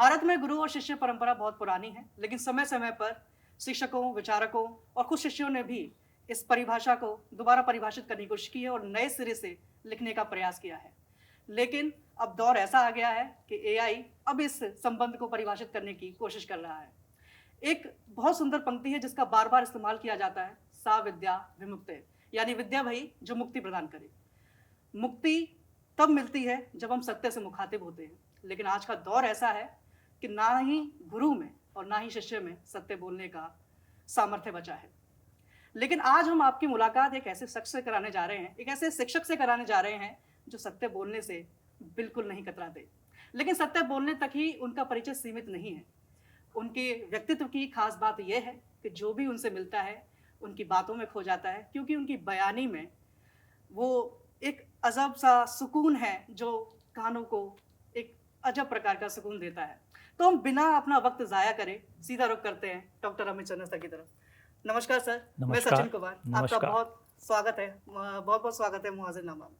भारत में गुरु और शिष्य परंपरा बहुत पुरानी है, लेकिन समय समय पर शिक्षकों, विचारकों और कुछ शिष्यों ने भी इस परिभाषा को दोबारा परिभाषित करने की कोशिश की है और नए सिरे से लिखने का प्रयास किया है। लेकिन अब दौर ऐसा आ गया है कि एआई अब इस संबंध को परिभाषित करने की कोशिश कर रहा है। एक बहुत सुंदर पंक्ति है जिसका बार बार इस्तेमाल किया जाता है, सा विद्या विमुक्ते, यानी विद्या वही जो मुक्ति प्रदान करे। मुक्ति तब मिलती है जब हम सत्य से मुखातिब होते हैं, लेकिन आज का दौर ऐसा है कि ना ही गुरु में और ना ही शिष्य में सत्य बोलने का सामर्थ्य बचा है। लेकिन आज हम आपकी मुलाकात एक ऐसे शख्स से कराने जा रहे हैं, एक ऐसे शिक्षक से कराने जा रहे हैं जो सत्य बोलने से बिल्कुल नहीं कतराते। लेकिन सत्य बोलने तक ही उनका परिचय सीमित नहीं है। उनके व्यक्तित्व की खास बात यह है कि जो भी उनसे मिलता है उनकी बातों में खो जाता है, क्योंकि उनकी बयानी में वो एक अजब सा सुकून है जो कानों को एक अजब प्रकार का सुकून देता है। तो हम बिना अपना वक्त ज़ाया करे सीधा रुख करते हैं डॉक्टर अमित चंद्र सर की तरफ। नमस्कार सर, मैं सचिन कुमार, आपका नमस्कार। बहुत स्वागत है, बहुत बहुत स्वागत है मुआज़िरनामा में।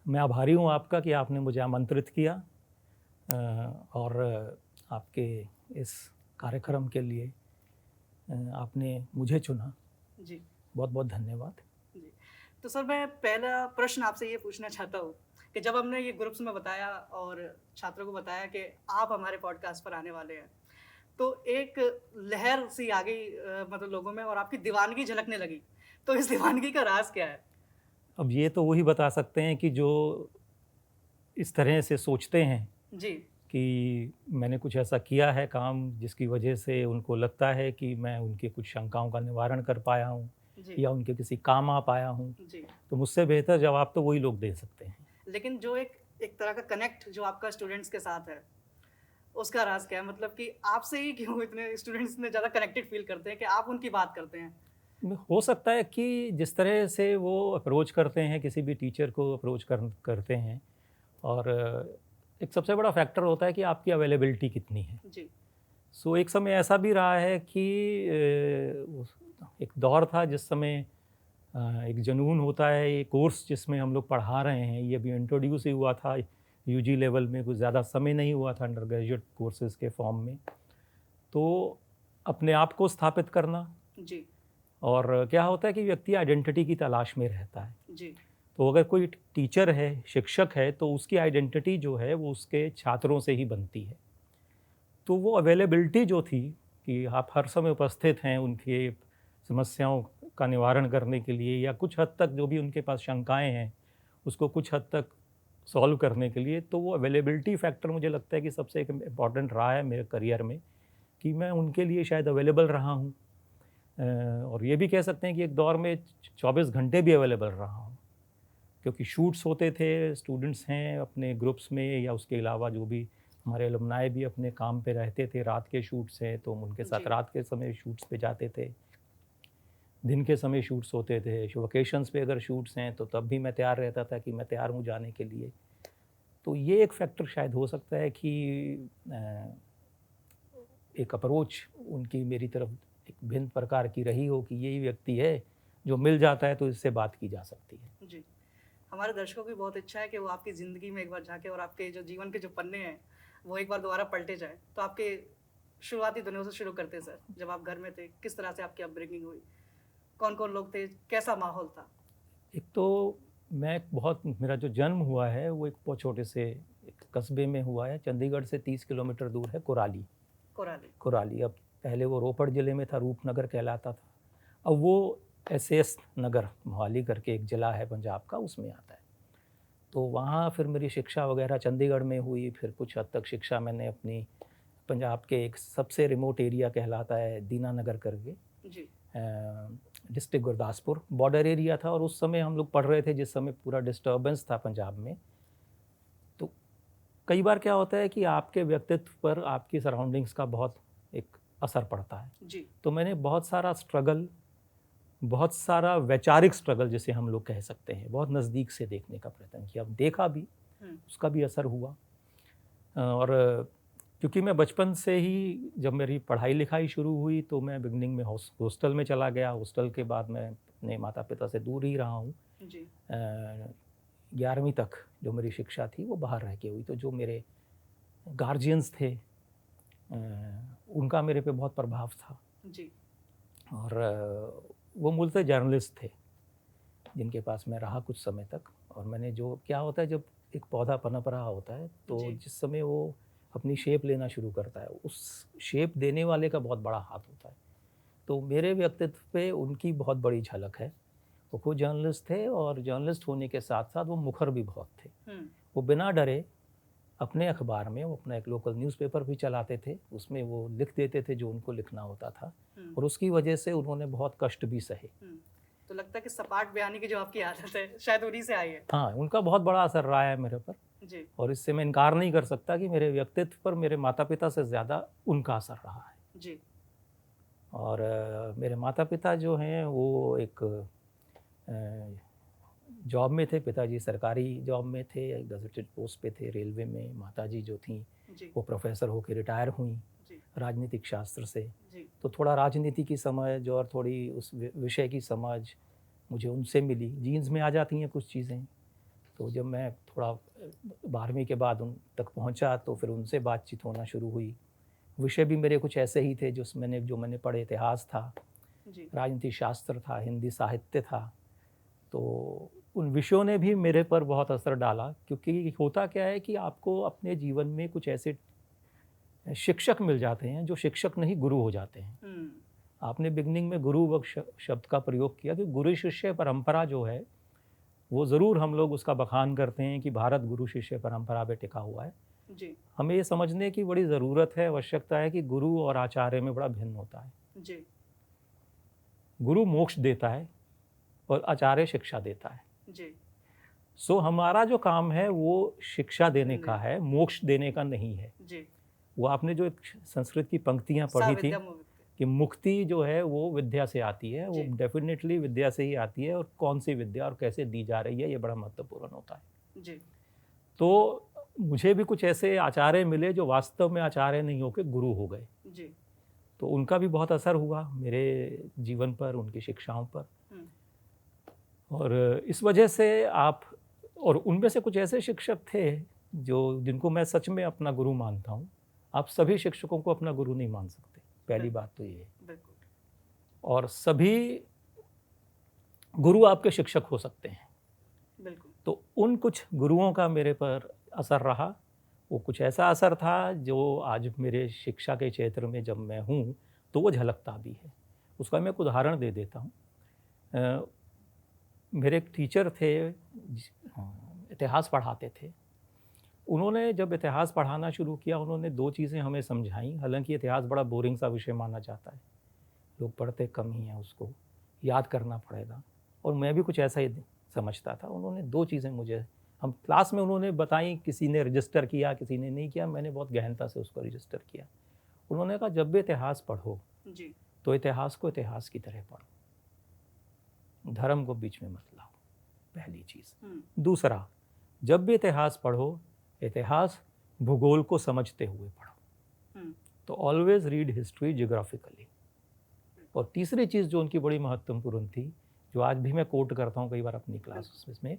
मैं आभारी हूँ आपका कि आपने मुझे आमंत्रित किया और आपके इस कार्यक्रम के लिए आपने मुझे चुना। जी बहुत बहुत धन्यवाद। जी। तो सर, मैं पहला प्रश्न आपसे ये पूछना चाहता हूँ कि जब हमने ये ग्रुप्स में बताया और छात्रों को बताया कि आप हमारे पॉडकास्ट पर आने वाले हैं, तो एक लहर सी आ गई मतलब लोगों में, और आपकी दीवानगी झलकने लगी। तो इस दीवानगी का राज क्या है? अब ये तो वही बता सकते हैं कि जो इस तरह से सोचते हैं जी कि मैंने कुछ ऐसा किया है काम जिसकी वजह से उनको लगता है कि मैं उनके कुछ शंकाओं का निवारण कर पाया हूँ जी या उनके किसी काम आ पाया हूँ, जी। तो मुझसे बेहतर जवाब तो वही लोग दे सकते हैं। लेकिन जो एक एक तरह का कनेक्ट जो आपका स्टूडेंट्स के साथ है, उसका राज क्या है? मतलब कि आपसे ही क्यों इतने स्टूडेंट्स इतने ज़्यादा कनेक्टेड फील करते हैं कि आप उनकी बात करते हैं? हो सकता है कि जिस तरह से वो अप्रोच करते हैं, किसी भी टीचर को अप्रोच करते हैं, और एक सबसे बड़ा फैक्टर होता है कि आपकी अवेलेबिलिटी कितनी है। जी सो एक समय ऐसा भी रहा है कि एक दौर था जिस समय एक जुनून होता है, ये कोर्स जिसमें हम लोग पढ़ा रहे हैं ये अभी इंट्रोड्यूस ही हुआ था यूजी लेवल में, कुछ ज़्यादा समय नहीं हुआ था अंडर ग्रेजुएट कोर्सेज़ के फॉर्म में। तो अपने आप को स्थापित करना, जी और क्या होता है कि व्यक्ति आइडेंटिटी की तलाश में रहता है। जी तो अगर कोई टीचर है, शिक्षक है, तो उसकी आइडेंटिटी जो है वो उसके छात्रों से ही बनती है। तो वो अवेलेबिलिटी जो थी कि आप हर समय उपस्थित हैं उनके समस्याओं का निवारण करने के लिए, या कुछ हद तक जो भी उनके पास शंकाएं हैं उसको कुछ हद तक सॉल्व करने के लिए, तो वो अवेलेबिलिटी फैक्टर मुझे लगता है कि सबसे एक इम्पॉर्टेंट रहा है मेरे करियर में, कि मैं उनके लिए शायद अवेलेबल रहा हूँ। और ये भी कह सकते हैं कि एक दौर में 24 घंटे भी अवेलेबल रहा हूँ, क्योंकि शूट्स होते थे, स्टूडेंट्स हैं अपने ग्रुप्स में, या उसके अलावा जो भी हमारे अलुमनाई भी अपने काम पे रहते थे, रात के शूट्स हैं तो हम उनके साथ जी रात के समय शूट्स पे जाते थे, दिन के समय शूट्स होते थे, वोकेशंस पे अगर शूट्स हैं तो तब भी मैं तैयार रहता था कि मैं तैयार हूँ जाने के लिए। तो ये एक फैक्टर शायद हो सकता है कि एक अप्रोच उनकी मेरी तरफ एक भिन्न प्रकार की रही हो कि यही व्यक्ति है जो मिल जाता है तो इससे बात की जा सकती है। जी। हमारे दर्शकों की बहुत इच्छा है कि वो आपकी ज़िंदगी में एक बार जाके और आपके जो जीवन के जो पन्ने हैं वो एक बार दोबारा पलटे जाए। तो आपके शुरुआती दिनों से शुरू करते हैं सर, जब आप घर में थे, किस तरह से आपकी अपब्रिंगिंग हुई, कौन कौन लोग थे, कैसा माहौल था? एक तो मेरा जो जन्म हुआ है वो एक बहुत छोटे से एक कस्बे में हुआ है, चंडीगढ़ से 30 किलोमीटर दूर है कुराली। कोराली। कुराली अब पहले वो रोपड़ ज़िले में था, रूपनगर कहलाता था, अब वो एसएस नगर मोहाली करके एक ज़िला है पंजाब का, उसमें आता है। तो वहाँ फिर मेरी शिक्षा वगैरह चंडीगढ़ में हुई। फिर कुछ हद तक शिक्षा मैंने अपनी पंजाब के एक सबसे रिमोट एरिया कहलाता है दीनानगर करके, जी डिस्ट्रिक्ट गुरदासपुर, बॉर्डर एरिया था, और उस समय हम लोग पढ़ रहे थे जिस समय पूरा डिस्टर्बेंस था पंजाब में। तो कई बार क्या होता है कि आपके व्यक्तित्व पर आपकी सराउंडिंग्स का बहुत एक असर पड़ता है। जी तो मैंने बहुत सारा स्ट्रगल, बहुत सारा वैचारिक स्ट्रगल जिसे हम लोग कह सकते हैं, बहुत नज़दीक से देखने का प्रयत्न किया, देखा भी, उसका भी असर हुआ। और क्योंकि मैं बचपन से ही जब मेरी पढ़ाई लिखाई शुरू हुई तो मैं बिगनिंग में हॉस्टल में चला गया। हॉस्टल के बाद मैं अपने माता पिता से दूर ही रहा हूँ। जी 11वीं तक जो मेरी शिक्षा थी वो बाहर रह के हुई। तो जो मेरे गार्जियंस थे उनका मेरे पे बहुत प्रभाव था। जी। और वो मूलतः जर्नलिस्ट थे जिनके पास मैं रहा कुछ समय तक। और मैंने जो क्या होता है जब एक पौधा पनप रहा होता है तो जी। जिस समय वो अपनी शेप लेना शुरू करता है उस शेप देने वाले का बहुत बड़ा हाथ होता है। तो मेरे व्यक्तित्व पे उनकी बहुत बड़ी झलक है। वो खुद जर्नलिस्ट थे और जर्नलिस्ट होने के साथ साथ वो मुखर भी बहुत थे। वो बिना डरे अपने अखबार में, वो अपना एक लोकल न्यूज़पेपर भी चलाते थे, उसमें वो लिख देते थे जो उनको लिखना होता था। और उसकी वजह से उन्होंने बहुत कष्ट भी सहे। तो लगता है कि सपाट बयानी की जो आपकी आदत है शायद उन्हीं से आई है। हाँ, उनका बहुत बड़ा असर रहा है मेरे पर। जी। और इससे मैं इनकार नहीं कर सकता कि मेरे व्यक्तित्व पर मेरे माता पिता से ज़्यादा उनका असर रहा है। जी। और मेरे माता पिता जो हैं वो एक जॉब में थे। पिताजी सरकारी जॉब में थे, गजटेड पोस्ट पे थे रेलवे में। माताजी जो थी वो प्रोफेसर होकर रिटायर हुई राजनीतिक शास्त्र से। तो थोड़ा राजनीति की समझ और थोड़ी उस विषय की समझ मुझे उनसे मिली। जीन्स में आ जाती हैं कुछ चीज़ें। तो जब मैं थोड़ा 12वीं के बाद उन तक पहुंचा तो फिर उनसे बातचीत होना शुरू हुई। विषय भी मेरे कुछ ऐसे ही थे जो मैंने पढ़े। इतिहास था, राजनीति शास्त्र था, हिंदी साहित्य था। तो उन विषयों ने भी मेरे पर बहुत असर डाला। क्योंकि होता क्या है कि आपको अपने जीवन में कुछ ऐसे शिक्षक मिल जाते हैं जो शिक्षक नहीं गुरु हो जाते हैं। आपने बिगनिंग में गुरु शब्द का प्रयोग किया कि गुरु शिष्य परंपरा जो है वो ज़रूर हम लोग उसका बखान करते हैं कि भारत गुरु शिष्य परंपरा पे टिका हुआ है। जी। हमें ये समझने की बड़ी ज़रूरत है, आवश्यकता है कि गुरु और आचार्य में बड़ा भिन्न होता है। जी। गुरु मोक्ष देता है और आचार्य शिक्षा देता है। जी। सो हमारा जो काम है वो शिक्षा देने का है, मोक्ष देने का नहीं है। जी। वो आपने जो एक संस्कृत की पंक्तियाँ पढ़ी थी कि मुक्ति जो है वो विद्या से आती है, वो डेफिनेटली विद्या से ही आती है। और कौन सी विद्या और कैसे दी जा रही है ये बड़ा महत्वपूर्ण होता है। जी। तो मुझे भी कुछ ऐसे आचार्य मिले जो वास्तव में आचार्य नहीं होकर गुरु हो गए। जी। तो उनका भी बहुत असर हुआ मेरे जीवन पर, उनकी शिक्षाओं पर। और इस वजह से और उनमें से कुछ ऐसे शिक्षक थे जिनको मैं सच में अपना गुरु मानता हूँ। आप सभी शिक्षकों को अपना गुरु नहीं मान सकते, पहली बात तो ये है। और सभी गुरु आपके शिक्षक हो सकते हैं। बिल्कुल। तो उन कुछ गुरुओं का मेरे पर असर रहा। वो कुछ ऐसा असर था जो आज मेरे शिक्षा के क्षेत्र में जब मैं हूँ तो वो झलकता भी है। उसका मैं एक उदाहरण दे देता हूँ। मेरे एक टीचर थे, इतिहास पढ़ाते थे। उन्होंने जब इतिहास पढ़ाना शुरू किया उन्होंने 2 चीज़ें हमें समझाई। हालांकि इतिहास बड़ा बोरिंग सा विषय माना जाता है, लोग पढ़ते कम ही हैं, उसको याद करना पड़ेगा। और मैं भी कुछ ऐसा ही समझता था। उन्होंने 2 चीज़ें हम क्लास में उन्होंने बताई। किसी ने रजिस्टर किया, किसी ने नहीं किया। मैंने बहुत गहनता से उसको रजिस्टर किया। उन्होंने कहा जब भी इतिहास पढ़ो तो इतिहास को इतिहास की तरह पढ़ो, धर्म को बीच में मत लाओ, पहली चीज़। दूसरा, जब भी इतिहास पढ़ो इतिहास भूगोल को समझते हुए पढ़ो। तो ऑलवेज रीड हिस्ट्री जियोग्राफिकली। और तीसरी चीज़ जो उनकी बड़ी महत्वपूर्ण थी, जो आज भी मैं कोट करता हूँ कई बार अपनी क्लास में,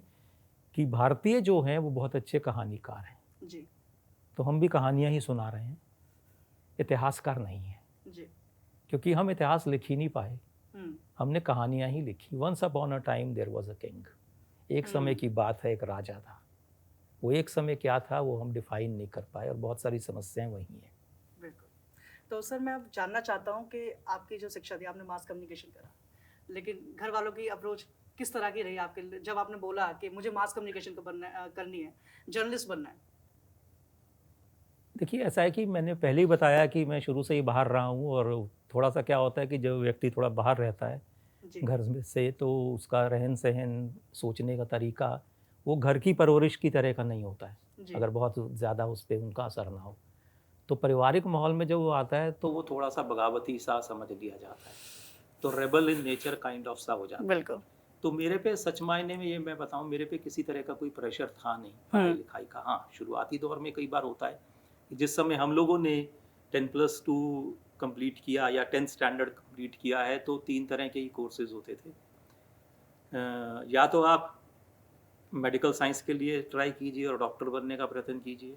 कि भारतीय जो हैं वो बहुत अच्छे कहानीकार हैं। जी। तो हम भी कहानियाँ ही सुना रहे हैं, इतिहासकार नहीं हैं। जी। क्योंकि हम इतिहास लिख ही नहीं पाए, हमने कहानियाँ ही लिखी। Once upon a time there was a king. एक समय की बात है, एक राजा था। वो एक समय क्या था वो हम डिफाइन नहीं कर पाए और बहुत सारी समस्याएं वही हैं। बिल्कुल। तो सर मैं अब जानना चाहता हूँ कि आपकी जो शिक्षा थी, आपने मास कम्युनिकेशन करा, लेकिन घर वालों की अप्रोच किस तरह की रही आपके लिए जब आपने बोला कि मुझे मास कम्युनिकेशन को करनी है, जर्नलिस्ट बनना है? देखिए, ऐसा है कि मैंने पहले ही बताया कि मैं शुरू से ही बाहर रहा हूँ। और थोड़ा सा क्या होता है कि जब व्यक्ति थोड़ा बाहर रहता है घर से, तो उसका रहन सहन, सोचने का तरीका वो घर की परवरिश की तरह का नहीं होता है। अगर बहुत ज़्यादा उस पर उनका असर ना हो तो पारिवारिक माहौल में जब वो आता है तो वो थोड़ा सा बगावती सा समझ लिया जाता है। तो rebel in nature kind of सा हो जाता है। बिल्कुल। तो मेरे पे सच मायने में ये मैं बताऊं, मेरे पे किसी तरह का कोई प्रेशर था नहीं पढ़ाई लिखाई का। हाँ, शुरुआती दौर में कई बार होता है, जिस समय हम लोगों ने 10+2 कंप्लीट किया या 10th स्टैंडर्ड कंप्लीट किया है तो 3 तरह के ही कोर्सेज होते थे। या तो आप मेडिकल साइंस के लिए ट्राई कीजिए और डॉक्टर बनने का प्रयत्न कीजिए,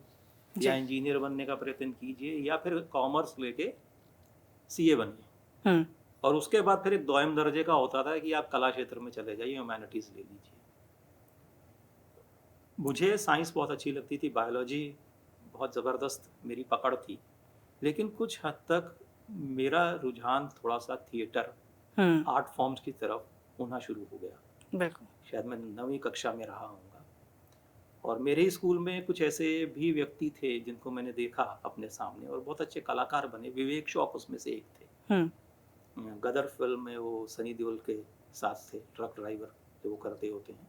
या जी। इंजीनियर बनने का प्रयत्न कीजिए या फिर कॉमर्स लेके सीए बनिए। हम्म। और उसके बाद फिर एक दोयम दर्जे का होता था कि आप कला क्षेत्र में चले जाइए, ह्यूमैनिटीज़ ले लीजिए। मुझे साइंस बहुत अच्छी लगती थी, बायोलॉजी बहुत ज़बरदस्त मेरी पकड़ थी, लेकिन कुछ हद तक मेरा रुझान थोड़ा सा थिएटर, हम्म। आर्ट फॉर्म्स की तरफ होना शुरू हो गया। बिल्कुल। शायद मैं 9वीं कक्षा में रहा हूँगा। और मेरे ही स्कूल में कुछ ऐसे भी व्यक्ति थे जिनको मैंने देखा अपने सामने और बहुत अच्छे कलाकार बने। विवेक शौक उसमें से एक थे। गदर फिल्म में वो सनी देओल के साथ थे, ट्रक ड्राइवर जो वो करते होते हैं।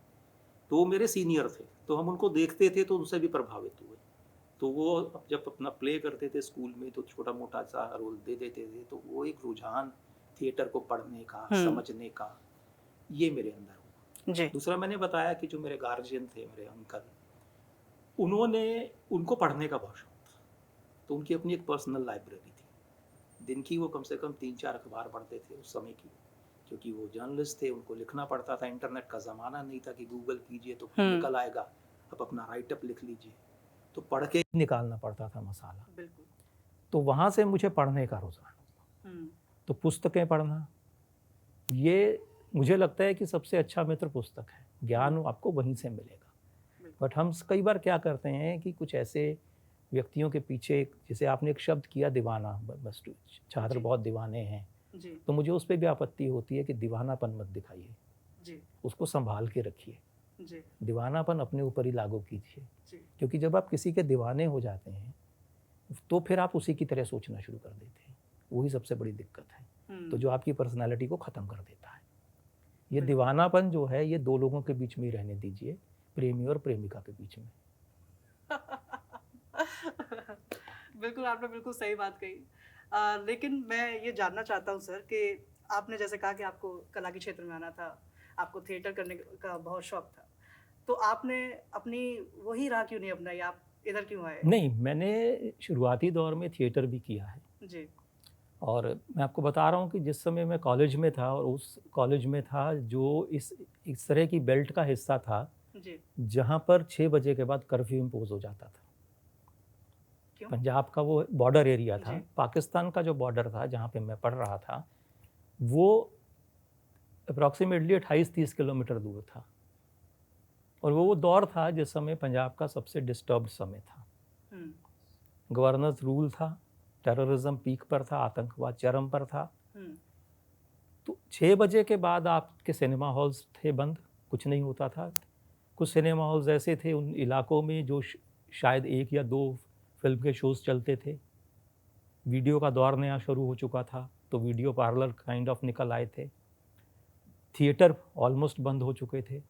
तो वो मेरे सीनियर थे, तो हम उनको देखते थे तो उनसे भी प्रभावित हुए। तो वो जब अपना प्ले करते थे स्कूल में तो छोटा मोटा सा रोल दे देते थे, तो वो एक रुझान थिएटर को पढ़ने का, समझने का, ये मेरे अंदर हुआ। जी। दूसरा मैंने बताया कि जो मेरे गार्जियन थे, मेरे अंकल, उनको पढ़ने का बहुत शौक था, तो उनकी अपनी एक पर्सनल लाइब्रेरी थी। दिन की वो कम से कम 3-4 अखबार पढ़ते थे उस समय की, क्योंकि वो जर्नलिस्ट थे, उनको लिखना पड़ता था। इंटरनेट का ज़माना नहीं था कि गूगल कीजिए तो निकल आएगा, आप अपना राइटअप लिख लीजिए, तो पढ़ के निकालना पड़ता था मसाला। बिल्कुल। तो वहाँ से मुझे पढ़ने का रुझान। तो पुस्तकें पढ़ना, ये मुझे लगता है कि सबसे अच्छा मित्र पुस्तक है। ज्ञान आपको वहीं से मिलेगा। बट हम कई बार क्या करते हैं कि कुछ ऐसे व्यक्तियों के पीछे, जैसे आपने एक शब्द किया दीवाना, बस छात्र बहुत दीवाने हैं, तो मुझे उस पर भी आपत्ति होती है कि दीवानापन मत दिखाइए, उसको संभाल के रखिए। दीवानापन अपने ऊपर ही लागू कीजिए, क्योंकि जब आप किसी के दीवाने हो जाते हैं तो फिर आप उसी की तरह सोचना शुरू कर देते हैं। वही सबसे बड़ी दिक्कत है, तो जो आपकी पर्सनालिटी को ख़त्म कर देता है। ये दीवानापन जो है, ये दो लोगों के बीच में ही रहने दीजिए, प्रेमी और प्रेमिका के बीच में। बिल्कुल, आपने बिल्कुल सही बात कही। लेकिन मैं ये जानना चाहता हूँ सर कि आपने जैसे कहा कि आपको कला के क्षेत्र में आना था, आपको थिएटर करने का बहुत शौक था। तो आपने अपनी वही राह क्यों नहीं अपनाई? आप इधर क्यों आए? नहीं, मैंने शुरुआती दौर में थिएटर भी किया है। जी। और मैं आपको बता रहा हूँ कि जिस समय मैं कॉलेज में था, और उस कॉलेज में था जो इस तरह की बेल्ट का हिस्सा था, जी। जहाँ पर 6 बजे के बाद कर्फ्यू इम्पोज़ हो जाता था। क्यों? पंजाब का वो बॉर्डर एरिया था। जी। पाकिस्तान का जो बॉर्डर था जहाँ पे मैं पढ़ रहा था, वो अप्रॉक्सीमेटली 28-30 किलोमीटर दूर था। और वो दौर था जिस समय पंजाब का सबसे डिस्टर्ब्ड समय था। गवर्नर्स रूल था, टेररिज्म पीक पर था, आतंकवाद चरम पर था। तो 6 बजे के बाद आपके सिनेमा हॉल्स थे बंद, कुछ नहीं होता था। कुछ सिनेमा हॉल्स ऐसे थे उन इलाकों में जो शायद 1 या 2 फिल्म के शोज़ चलते थे। वीडियो का दौर नया शुरू हो चुका था, तो वीडियो पार्लर काइंड ऑफ निकल आए थे। थिएटर ऑलमोस्ट बंद हो चुके थे।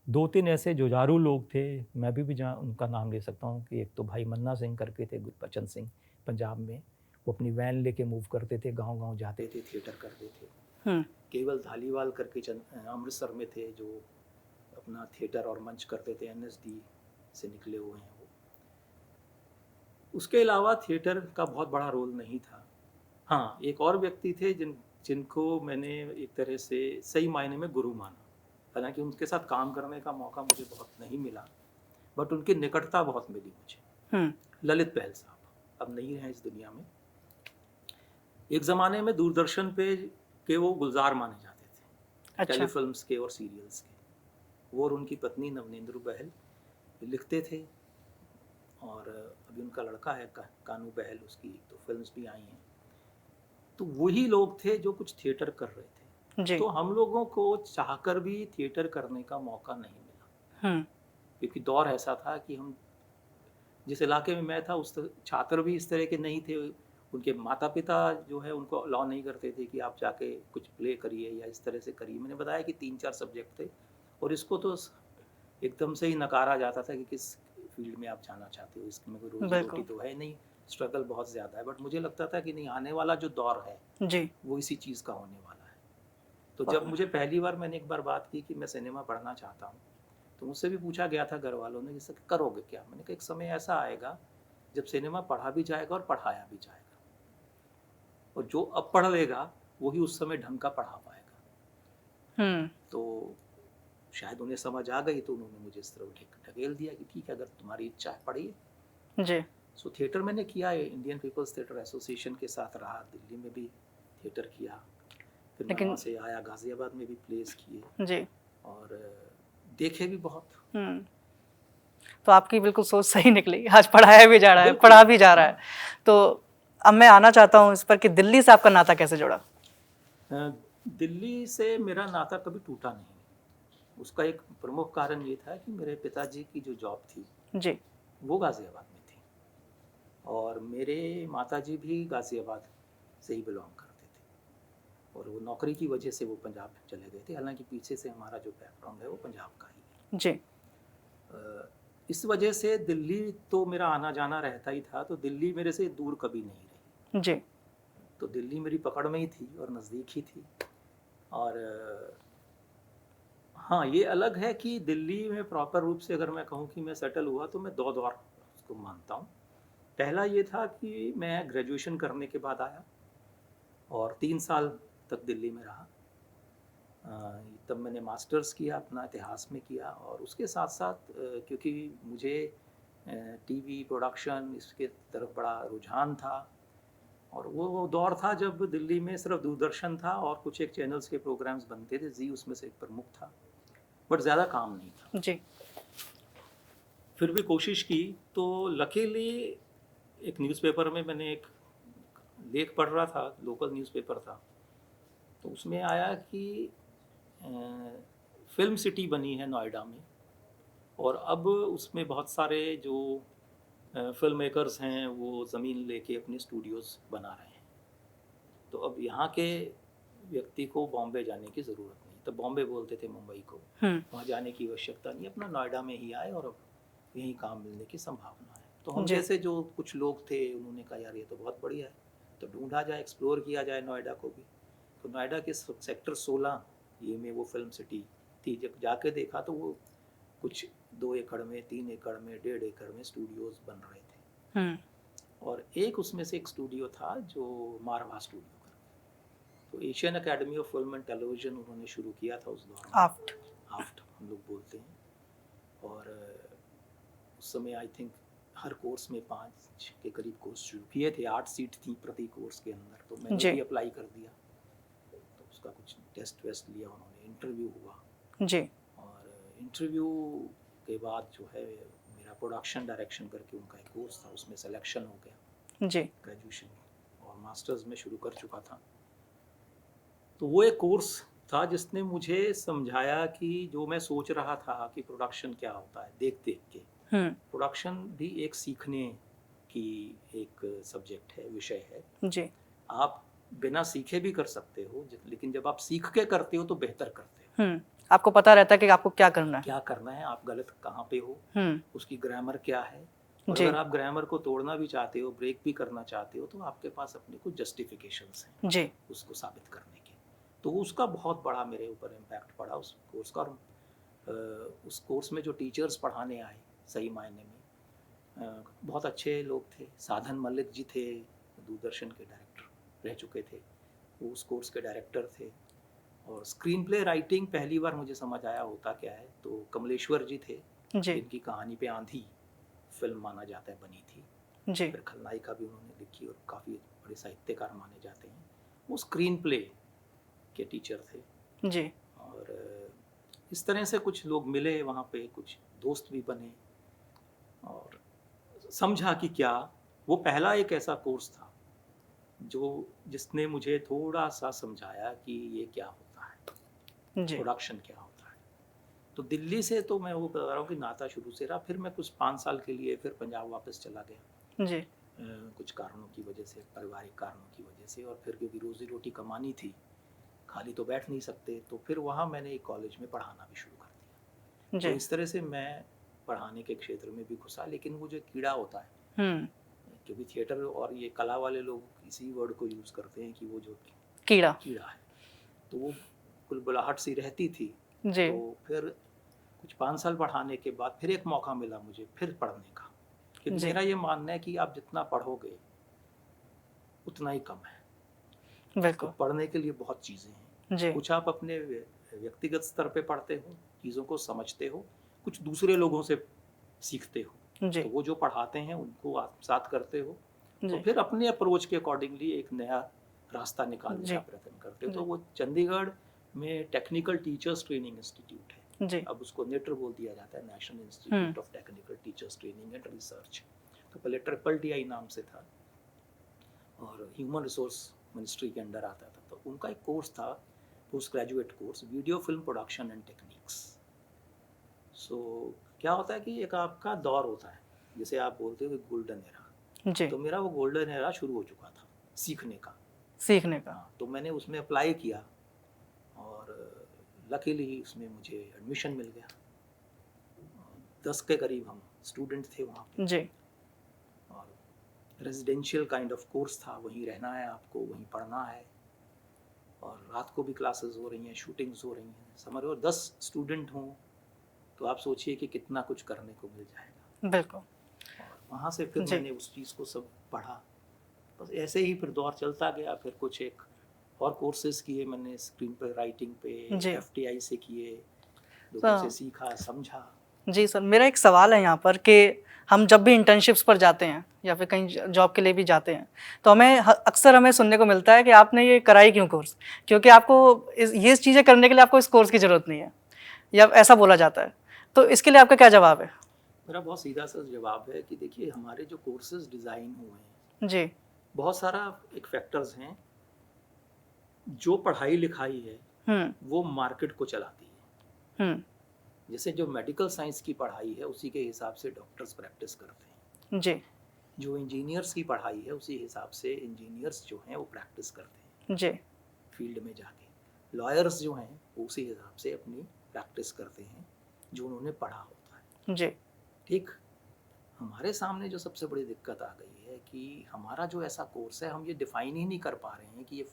2-3 ऐसे जुझारू लोग थे, मैं भी जहाँ उनका नाम ले सकता हूँ कि एक तो भाई मन्ना सिंह करके थे, गुरबचन सिंह, पंजाब में। वो अपनी वैन लेके मूव करते थे, गांव-गांव जाते थे, थिएटर करते थे। केवल धालीवाल करके अमृतसर में थे जो अपना थिएटर और मंच करते थे, एनएसडी से निकले हुए हैं वो। उसके अलावा थिएटर का बहुत बड़ा रोल नहीं था। हाँ, एक और व्यक्ति थे जिनको मैंने एक तरह से सही मायने में गुरु माना। हालांकि उनके साथ काम करने का मौका मुझे बहुत नहीं मिला, बट उनकी निकटता बहुत मिली मुझे। ललित पहल साहब अब नहीं रहे इस दुनिया में। एक ज़माने में दूरदर्शन पे के वो गुलजार माने जाते थे। अच्छा। टेलीफिल्म्स के और सीरियल्स के। वो और उनकी पत्नी नवनेंद्र बहल लिखते थे, और अभी उनका लड़का है कानू बहल, उसकी 2 फिल्म्स भी आई हैं। तो वही लोग थे जो कुछ थिएटर कर रहे थे। जी। तो हम लोगों को चाहकर भी थिएटर करने का मौका नहीं मिला, क्योंकि दौर ऐसा था कि हम जिस इलाके में मैं था उस छात्र भी इस तरह के नहीं थे। उनके माता पिता जो है उनको अलाउ नहीं करते थे कि आप जाके कुछ प्ले करिए या इस तरह से करिए। मैंने बताया कि 3-4 सब्जेक्ट थे, और इसको तो एकदम से ही नकारा जाता था कि किस फील्ड में आप जाना चाहते हो, इसमें कोई रोजी रोटी तो है नहीं, स्ट्रगल बहुत ज़्यादा है। बट मुझे लगता था कि नहीं, आने वाला जो दौर है जी, वो इसी चीज़ का होने वाला है। तो जब मुझे पहली बार मैंने एक बार बात की कि मैं सिनेमा पढ़ना चाहता हूँ, तो मुझसे भी पूछा गया था घर वालों ने, जैसे करोगे क्या? मैंने कहा एक समय ऐसा आएगा जब सिनेमा पढ़ा भी जाएगा और पढ़ाया भी जाएगा, और जो अब पढ़ लेगा वही उस समय ढंग का पढ़ा पाएगा। तो शायद उन्हें समझ आ गई, तो उन्होंने मुझे इस तरह ढकेल दिया कि ठीक है, अगर तुम्हारी इच्छा है पढ़िए। जी। सो थिएटर मैंने किया है, इंडियन पीपल्स थिएटर एसोसिएशन के साथ रहा, दिल्ली में भी थिएटर किया, फिर मैं लेकिन वहाँ से आया, गाज़ियाबाद में भी प्लेस किए जी। और देखे भी बहुत। तो आपकी बिल्कुल सोच सही निकली, आज पढ़ाया भी जा रहा है, बिल्कुल। पढ़ा भी जा रहा है। तो अब मैं आना चाहता हूँ इस पर कि दिल्ली से आपका नाता कैसे जुड़ा? दिल्ली से मेरा नाता कभी टूटा नहीं। उसका एक प्रमुख कारण ये था कि मेरे पिताजी की जो जॉब थी जी। वो गाज़ियाबाद में थी और मेरे माताजी भी गाज़ियाबाद से ही बिलोंग करते थे और वो नौकरी की वजह से वो पंजाब चले गए थे। हालांकि पीछे से हमारा जो बैकग्राउंड है वो पंजाब का ही है। जी। इस वजह से दिल्ली तो मेरा आना जाना रहता ही था, तो दिल्ली मेरे से दूर कभी नहीं रही। जी। तो दिल्ली मेरी पकड़ में ही थी और नज़दीक ही थी। और हाँ, ये अलग है कि दिल्ली में प्रॉपर रूप से अगर मैं कहूँ कि मैं सेटल हुआ तो मैं दो दौर उसको मानता हूँ। पहला ये था कि मैं ग्रेजुएशन करने के बाद आया और 3 साल तक दिल्ली में रहा। तब मैंने मास्टर्स किया, अपना इतिहास में किया और उसके साथ साथ क्योंकि मुझे टीवी प्रोडक्शन इसके तरफ बड़ा रुझान था और वो दौर था जब दिल्ली में सिर्फ दूरदर्शन था और कुछ एक चैनल्स के प्रोग्राम्स बनते थे, जी उसमें से एक प्रमुख था, बट ज़्यादा काम नहीं था। जी। फिर भी कोशिश की तो लकीली एक न्यूज़पेपर में मैंने एक लेख पढ़ रहा था, लोकल न्यूज़पेपर था, तो उसमें आया कि फिल्म सिटी बनी है नोएडा में और अब उसमें बहुत सारे जो फिल्म मेकर्स हैं वो ज़मीन लेके अपने स्टूडियोज़ बना रहे हैं। तो अब यहाँ के व्यक्ति को बॉम्बे जाने की ज़रूरत नहीं, तो बॉम्बे बोलते थे मुंबई को, वहाँ जाने की आवश्यकता नहीं, अपना नोएडा में ही आए और अब यहीं काम मिलने की संभावना है। तो हम जैसे जो कुछ लोग थे उन्होंने कहा यार ये तो बहुत बढ़िया है, तो ढूंढा जाए, एक्सप्लोर किया जाए नोएडा को भी। तो नोएडा के सेक्टर 16 ये में वो फिल्म सिटी थी। जब जाके देखा तो वो कुछ 2 एकड़ में, 3 एकड़ में, 1.5 एकड़ में स्टूडियोज़ बन रहे थे और एक उसमें से एक स्टूडियो था जो मारवा स्टूडियो करके, तो Asian academy of film and television उन्होंने शुरू किया था उस दौर में, आफ्ट हम लोग बोलते हैं। और उस समय आई थिंक हर कोर्स में 5 के करीब कोर्स शुरू किए थे, 8 सीट थी प्रति कोर्स के अंदर, तो मैंने भी अप्लाई कर दिया। तो उसका कुछ टेस्ट वेस्ट लिया उन्होंने, इंटरव्यू हुआ जी। और इंटरव्यू के बाद जो है मेरा प्रोडक्शन डायरेक्शन करके उनका एक कोर्स था, उसमें सिलेक्शन हो गया जी। ग्रेजुएशन और मास्टर्स में शुरू कर चुका था। तो वो एक कोर्स था जिसने मुझे समझाया कि जो मैं सोच रहा था कि प्रोडक्शन क्या होता है देख देख के, प्रोडक्शन भी एक सीखने की एक सब्जेक्ट है, विषय है जी। आप बिना सीखे भी कर सकते हो, लेकिन जब आप सीख के करते हो तो बेहतर करते हो। आपको पता रहता है कि आपको क्या करना है, आप गलत कहाँ पे हो, उसकी ग्रामर क्या है, और जी। अगर आप ग्रामर को तोड़ना भी चाहते हो, ब्रेक भी करना चाहते हो, तो आपके पास अपने कुछ जस्टिफिकेशंस हैं जी। उसको साबित करने के। तो उसका बहुत बड़ा मेरे ऊपर इम्पैक्ट पड़ा उस कोर्स का। उस कोर्स में जो टीचर्स पढ़ाने आए सही मायने में बहुत अच्छे लोग थे। साधन मलिक जी थे, दूरदर्शन के डायरेक्टर रह चुके थे, वो उस कोर्स के डायरेक्टर थे। और स्क्रीन प्ले राइटिंग पहली बार मुझे समझ आया होता क्या है, तो कमलेश्वर जी थे जिनकी कहानी पे आंधी फिल्म माना जाता है बनी थी जी। फिर खलनायिका भी उन्होंने लिखी और काफ़ी बड़े साहित्यकार माने जाते हैं। वो स्क्रीन प्ले के टीचर थे जी। और इस तरह से कुछ लोग मिले वहाँ पे, कुछ दोस्त भी बने और समझा कि क्या वो पहला एक ऐसा कोर्स था जिसने मुझे थोड़ा सा समझाया कि ये क्या होता है, प्रोडक्शन क्या होता है। तो दिल्ली से तो मैं वो बता रहा हूँ कि नाता शुरू से रहा। फिर मैं कुछ 5 साल के लिए फिर पंजाब वापस चला गया जी। कुछ कारणों की वजह से, पारिवारिक कारणों की वजह से, और फिर क्योंकि रोजी रोटी कमानी थी, खाली तो बैठ नहीं सकते, तो फिर वहाँ मैंने एक कॉलेज में पढ़ाना भी शुरू कर दिया। तो इस तरह से मैं पढ़ाने के क्षेत्र में भी घुसा। लेकिन वो जो कीड़ा होता है, क्योंकि थिएटर और ये कला वाले लोग इसी वर्ड को यूज़ करते हैं कि वो जो कीड़ा है, तो वो कुलबुलाहट सी रहती थी जी। तो फिर कुछ 5 साल पढ़ाने के बाद फिर एक मौका मिला मुझे फिर पढ़ने का, क्योंकि मेरा ये मानना है कि आप जितना पढ़ोगे उतना ही कम है। बिल्कुल। तो पढ़ने के लिए बहुत चीज़ें हैं जी। कुछ आप अपने व्यक्तिगत स्तर पे पढ़ते हो, चीज़ों को समझते हो, कुछ दूसरे लोगों से सीखते हो जी तो वो जो पढ़ाते हैं उनको आत्मसात करते हो, तो जी फिर अपने अप्रोच के अकॉर्डिंगली एक नया रास्ता निकालने जी का प्रयत्न करते हो। जी तो वो चंडीगढ़ में टेक्निकल टीचर्स ट्रेनिंग इंस्टीट्यूट है, जी अब उसको नेटर बोल दिया जाता है, national hmm institute of technical teachers training and research. तो पहले TTTI नाम से था और ह्यूमन रिसोर्स मिनिस्ट्री के अंडर आता था। तो उनका एक कोर्स था, post graduate course, video film production and techniques. So क्या होता है कि एक आपका दौर होता है, जैसे आप बोलते हो गोल्डन एरा, जी तो मेरा वो गोल्डन एरा शुरू हो चुका था सीखने का। सीखने का हाँ, तो मैंने उसमें अप्लाई किया और लकीली उसमें मुझे एडमिशन मिल गया। 10 के करीब हम स्टूडेंट थे वहाँ पे, जी और रेजिडेंशियल काइंड ऑफ कोर्स था, वहीं रहना है आपको, वहीं पढ़ना है, और रात को भी क्लासेस हो रही हैं, शूटिंग्स हो रही हैं, समझ रहे हो। 10 स्टूडेंट हों तो आप सोचिए कि कितना कुछ करने को मिल जाएगा। बिल्कुल और वहाँ से फिर जी मैंने उस चीज़ को सब पढ़ा। बस ऐसे ही फिर दौर चलता गया। फिर कुछ एक और कोर्सेज किए मैंने, स्क्रीन पर राइटिंग पे, जी FTI से किए, लोगों से तो सीखा समझा। जी सर, मेरा एक सवाल है यहाँ पर कि हम जब भी इंटर्नशिप्स पर जाते हैं या फिर कहीं जॉब के लिए भी जाते हैं, तो अक्सर हमें सुनने को मिलता है कि आपने ये कराई क्यों कोर्स, क्योंकि आपको ये चीज़ें करने के लिए आपको इस कोर्स की ज़रूरत नहीं है, या ऐसा बोला जाता है। तो इसके लिए आपका क्या जवाब है? मेरा बहुत सीधा सा जवाब है कि देखिए, हमारे जो कोर्सेज डिज़ाइन हुए हैं, जी बहुत सारा एक फैक्टर्स हैं। जो पढ़ाई लिखाई है वो मार्केट को चलाती है। हम्म जैसे जो मेडिकल साइंस की पढ़ाई है उसी के हिसाब से डॉक्टर्स प्रैक्टिस करते हैं, जी जो इंजीनियर्स की पढ़ाई है उसी हिसाब से इंजीनियर्स जो हैं वो प्रैक्टिस करते हैं जी फील्ड में जाके। लॉयर्स जो हैं वो उसी हिसाब से अपनी प्रैक्टिस करते हैं जो उन्होंने पढ़ा होता है। जी ठीक, हमारे सामने जो सबसे बड़ी दिक्कत आ गई है कि हमारा जो ऐसा कोर्स है, हम ये डिफाइन ही नहीं कर पा रहे हैं कि ये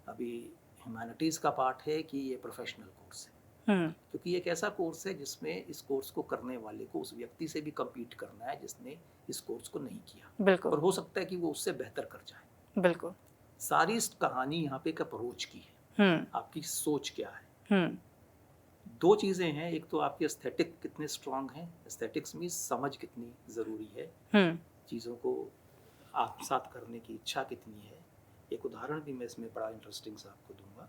अभी ह्यूमैनिटीज़ का पार्ट है कि ये प्रोफेशनल कोर्स है। क्योंकि ये एक ऐसा कोर्स है जिसमें इस कोर्स को करने वाले को उस व्यक्ति से भी कम्पीट करना है जिसने इस कोर्स को नहीं किया, और बिल्कुल हो सकता है कि वो उससे बेहतर कर जाए। बिल्कुल सारी इस कहानी यहाँ पे एक अप्रोच की है, आपकी सोच क्या है। दो चीज़ें हैं, एक तो आपकी एस्थेटिक कितने स्ट्रांग हैं, एस्थेटिक्स में समझ कितनी ज़रूरी है, चीज़ों को आत्मसात करने की इच्छा कितनी है। एक उदाहरण भी मैं इसमें बड़ा इंटरेस्टिंग सा आपको दूंगा।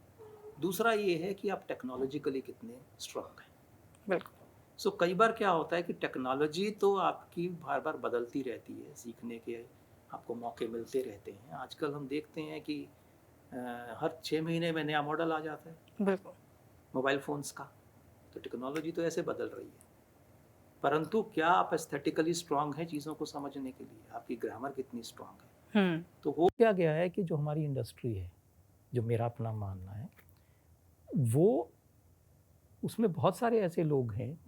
दूसरा ये है कि आप टेक्नोलॉजिकली कितने स्ट्रांग हैं। बिल्कुल सो कई बार क्या होता है कि टेक्नोलॉजी तो आपकी बार बार बदलती रहती है, सीखने के आपको मौके मिलते रहते हैं। आजकल हम देखते हैं कि हर 6 महीने में नया मॉडल आ जाता है बिल्कुल मोबाइल फ़ोन्स का। तो टेक्नोलॉजी तो ऐसे बदल रही है, परंतु क्या आप एस्थेटिकली स्ट्रांग हैं चीज़ों को समझने के लिए, आपकी ग्रामर कितनी स्ट्रांग है। तो हो क्या गया है कि जो हमारी इंडस्ट्री है, जो मेरा अपना मानना है, वो उसमें बहुत सारे ऐसे लोग हैं,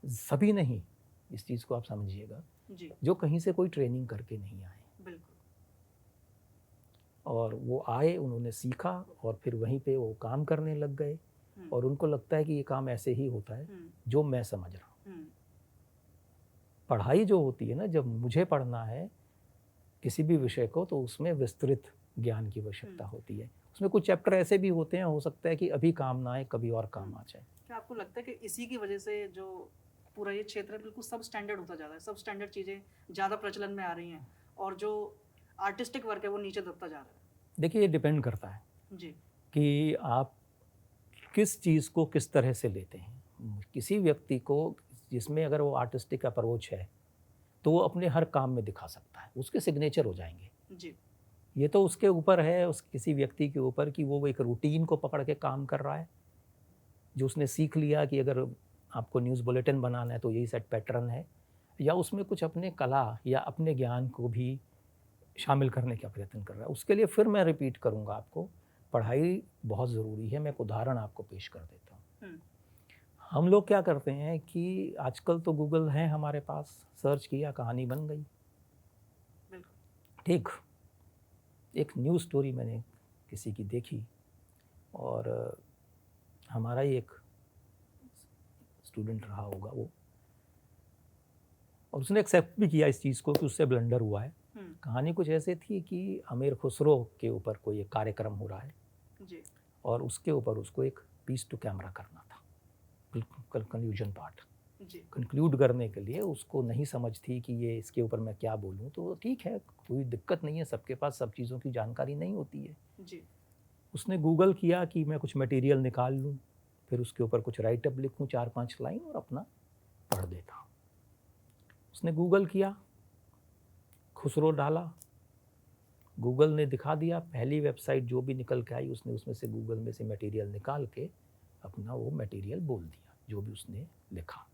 सभी नहीं, इस चीज़ को आप समझिएगा, जी जो कहीं से कोई ट्रेनिंग करके नहीं आए, बिल्कुल और वो आए, उन्होंने सीखा और फिर वहीं पे वो काम करने लग गए, और उनको लगता है कि ये काम ऐसे ही होता है जो मैं समझ रहा हूँ। पढ़ाई जो होती है ना, जब मुझे पढ़ना है किसी भी विषय को, तो उसमें विस्तृत ज्ञान की आवश्यकता होती है। उसमें कुछ चैप्टर ऐसे भी होते हैं, हो सकता है कि अभी काम ना आए, कभी और काम आ जाए। क्या आपको लगता है कि इसी की वजह से जो पूरा ये क्षेत्र है बिल्कुल सब स्टैंडर्ड होता जा रहा है, सब स्टैंडर्ड चीज़ें ज़्यादा प्रचलन में आ रही हैं, और जो आर्टिस्टिक वर्क है वो नीचे दबता जा रहा है? देखिए, ये डिपेंड करता है जी कि आप किस चीज़ को किस तरह से लेते हैं। किसी व्यक्ति को जिसमें अगर वो आर्टिस्टिक अप्रोच है, तो वो अपने हर काम में दिखा सकता है, उसके सिग्नेचर हो जाएंगे। जी ये तो उसके ऊपर है, उस किसी व्यक्ति के ऊपर, कि वो एक रूटीन को पकड़ के काम कर रहा है, जो उसने सीख लिया कि अगर आपको न्यूज़ बुलेटिन बनाना है तो यही सेट पैटर्न है, या उसमें कुछ अपने कला या अपने ज्ञान को भी शामिल करने का प्रयत्न कर रहा है। उसके लिए फिर मैं रिपीट करूँगा आपको, पढ़ाई बहुत ज़रूरी है। मैं एक उदाहरण आपको पेश कर देता हूँ। हम लोग क्या करते हैं कि आजकल तो गूगल है हमारे पास, सर्च किया, कहानी बन गई। ठीक, एक न्यूज़ स्टोरी मैंने किसी की देखी, और हमारा ही एक स्टूडेंट रहा होगा वो, और उसने एक्सेप्ट भी किया इस चीज़ को कि उससे ब्लंडर हुआ है। कहानी कुछ ऐसे थी कि अमीर खुसरो के ऊपर कोई एक कार्यक्रम हो रहा है जी और उसके ऊपर उसको एक पीस टू कैमरा करना था, बिल्कुल कंक्लूजन पार्ट। जी कंक्लूड करने के लिए, उसको नहीं समझ थी कि ये इसके ऊपर मैं क्या बोलूँ। तो ठीक है, कोई दिक्कत नहीं है, सबके पास सब चीज़ों की जानकारी नहीं होती है। जी उसने गूगल किया कि मैं कुछ मटेरियल निकाल लूँ, फिर उसके ऊपर कुछ राइट अप लिखूँ 4-5 लाइन और अपना पढ़ देता हूँ। उसने गूगल किया, खुसरो डाला, गूगल ने दिखा दिया, पहली वेबसाइट जो भी निकल के आई उसने उसमें से गूगल में से मटेरियल निकाल के अपना वो मटेरियल बोल दिया जो भी उसने लिखा।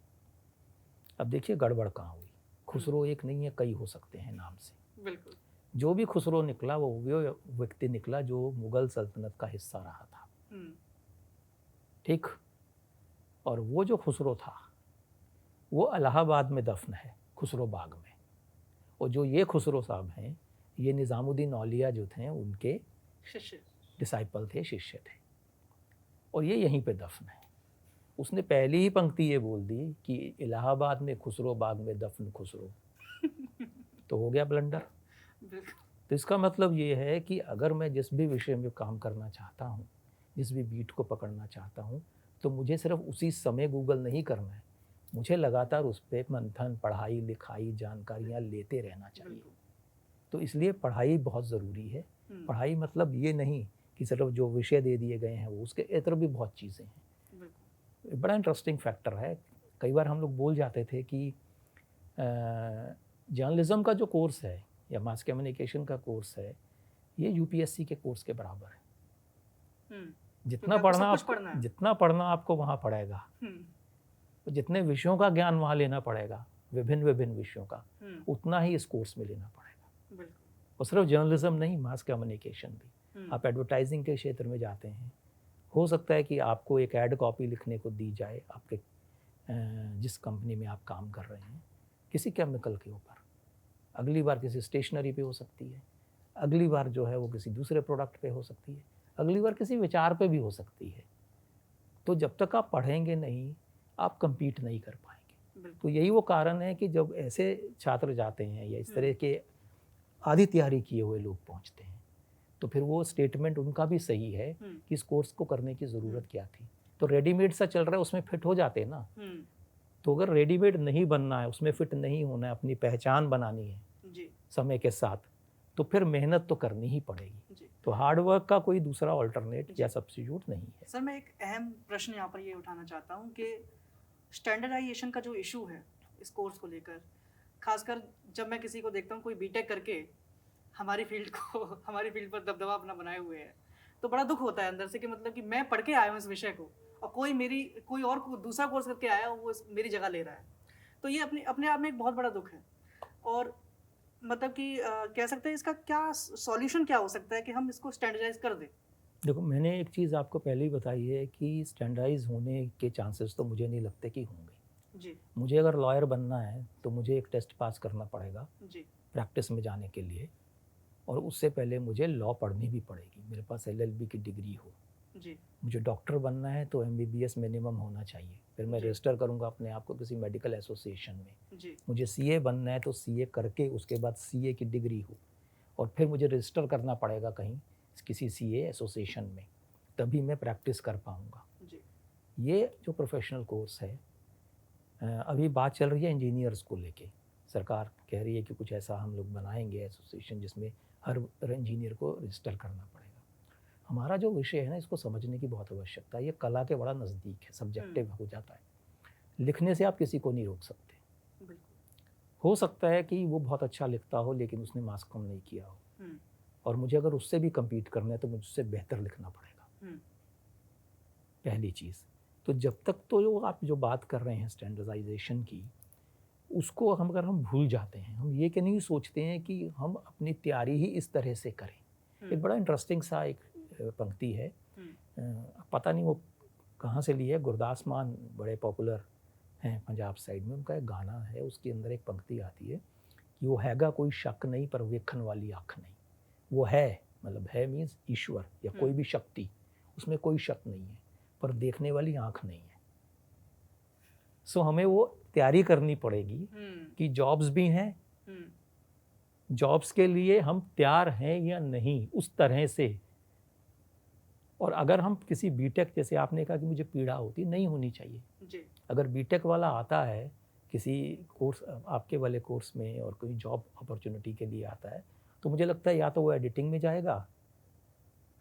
अब देखिए गड़बड़ कहाँ हुई। खुसरो एक नहीं है, कई हो सकते हैं नाम से। बिल्कुल। जो भी खुसरो निकला वो व्यक्ति निकला जो मुगल सल्तनत का हिस्सा रहा था। ठीक। और वो जो खुसरो था वो इलाहाबाद में दफन है, खुसरो बाग में। और जो ये खुसरो साहब हैं, ये निज़ामुद्दीन औलिया जो थे उनके शिष्य डिसाइपल थे, शिष्य थे, और ये यहीं पे दफन है। उसने पहली ही पंक्ति ये बोल दी कि इलाहाबाद में खुसरो बाग में दफन खुसरो। तो हो गया ब्लंडर। बिल्कुल। तो इसका मतलब ये है कि अगर मैं जिस भी विषय में काम करना चाहता हूँ, जिस भी बीट को पकड़ना चाहता हूँ, तो मुझे सिर्फ उसी समय गूगल नहीं करना है, मुझे लगातार उस पर मंथन, पढ़ाई लिखाई, जानकारियाँ लेते रहना चाहिए। तो इसलिए पढ़ाई बहुत ज़रूरी है। पढ़ाई मतलब ये नहीं कि सिर्फ जो विषय दे दिए गए हैं वो, उसके इतर भी बहुत चीज़ें हैं। बड़ा इंटरेस्टिंग फैक्टर है। कई बार हम लोग बोल जाते थे कि जर्नलिज्म का जो कोर्स है या मास कम्युनिकेशन का कोर्स है, ये यूपीएससी के कोर्स के बराबर है। जितना पढ़ना आपको वहाँ पड़ेगा, जितने विषयों का ज्ञान वहाँ लेना पड़ेगा, विभिन्न विभिन्न विषयों का, उतना ही इस कोर्स में लेना पड़ेगा। और सिर्फ जर्नलिज्म नहीं, मास कम्युनिकेशन भी। आप एडवर्टाइजिंग के क्षेत्र में जाते हैं, हो सकता है कि आपको एक ऐड कॉपी लिखने को दी जाए आपके जिस कंपनी में आप काम कर रहे हैं, किसी केमिकल के ऊपर, अगली बार किसी स्टेशनरी पे हो सकती है, अगली बार जो है वो किसी दूसरे प्रोडक्ट पे हो सकती है, अगली बार किसी विचार पे भी हो सकती है। तो जब तक आप पढ़ेंगे नहीं, आप compete नहीं कर पाएंगे। तो यही वो कारण है कि जब ऐसे छात्र जाते हैं या इस तरह के आधी तैयारी किए हुए लोग पहुंचते हैं, तो फिर वो स्टेटमेंट उनका भी सही है कि इस कोर्स को करने की ज़रूरत क्या थी। तो रेडीमेड सा चल रहा है, उसमें फिट हो जाते हैं ना। तो अगर रेडीमेड नहीं बनना है, उसमें फिट नहीं होना है, अपनी पहचान बनानी है समय के साथ, तो फिर मेहनत तो करनी ही पड़ेगी। तो हार्डवर्क का कोई दूसरा ऑल्टरनेट या सब्स्टिट्यूट नहीं है। सर, मैं एक अहम प्रश्न यहाँ पर ये उठाना चाहता हूँ कि स्टैंडर्डाइजेशन का जो इशू है इस कोर्स को लेकर, खासकर जब मैं किसी को देखता हूँ कोई बीटेक करके हमारी फील्ड पर दबदबा अपना बनाए हुए है, तो बड़ा दुख होता है अंदर से कि मतलब कि मैं पढ़ के आया हूँ इस विषय को और कोई और दूसरा कोर्स करके आया वो मेरी जगह ले रहा है। तो ये अपने आप में एक बहुत बड़ा दुख है। और मतलब कि कह सकते हैं इसका क्या सॉल्यूशन क्या हो सकता है कि हम इसको स्टैंडर्डाइज कर दें? देखो, मैंने एक चीज़ आपको पहले ही बताई है कि स्टैंडर्डाइज होने के चांसेस तो मुझे नहीं लगते कि होंगे जी। मुझे अगर लॉयर बनना है तो मुझे एक टेस्ट पास करना पड़ेगा जी। प्रैक्टिस में जाने के लिए, और उससे पहले मुझे लॉ पढ़नी भी पड़ेगी, मेरे पास LLB की डिग्री हो। जी। मुझे डॉक्टर बनना है तो MBBS मिनिमम होना चाहिए, फिर मैं रजिस्टर करूँगा अपने आप को किसी मेडिकल एसोसिएशन में। जी। मुझे CA बनना है तो CA करके उसके बाद CA की डिग्री हो, और फिर मुझे रजिस्टर करना पड़ेगा कहीं किसी CA एसोसिएशन में, तभी मैं प्रैक्टिस कर पाऊँगा। ये जो प्रोफेशनल कोर्स है, अभी बात चल रही है इंजीनियर्स को लेके, सरकार कह रही है कि कुछ ऐसा हम लोग बनाएंगे एसोसिएशन जिसमें हर इंजीनियर को रजिस्टर करना पड़ेगा। हमारा जो विषय है ना, इसको समझने की बहुत आवश्यकता है। ये कला के बड़ा नज़दीक है, सब्जेक्टिव हो जाता है। लिखने से आप किसी को नहीं रोक सकते। हो सकता है कि वो बहुत अच्छा लिखता हो लेकिन उसने मास कम नहीं किया हो, और मुझे अगर उससे भी कम्पीट करना है तो मुझे उससे बेहतर लिखना पड़ेगा, पहली चीज़। तो जब तक तो आप जो बात कर रहे हैं स्टैंडर्डाइजेशन की, उसको अगर हम भूल जाते हैं, हम ये कि नहीं सोचते हैं कि हम अपनी तैयारी ही इस तरह से करें। एक बड़ा इंटरेस्टिंग सा एक पंक्ति है, पता नहीं वो कहाँ से ली है, गुरदास मान बड़े पॉपुलर हैं पंजाब साइड में, उनका एक गाना है, उसके अंदर एक पंक्ति आती है कि वो हैगा कोई शक नहीं पर वेखन वाली आँख नहीं। वो है, मतलब है मीन्स ईश्वर या कोई भी शक्ति, उसमें कोई शक नहीं है, पर देखने वाली आँख नहीं है। सो हमें वो तैयारी करनी पड़ेगी कि जॉब्स भी हैं, जॉब्स के लिए हम तैयार हैं या नहीं, उस तरह से। और अगर हम किसी बीटेक, जैसे आपने कहा कि मुझे पीड़ा होती, नहीं होनी चाहिए। जी अगर बीटेक वाला आता है किसी कोर्स, आपके वाले कोर्स में, और कोई जॉब अपॉर्चुनिटी के लिए आता है, तो मुझे लगता है या तो वो एडिटिंग में जाएगा,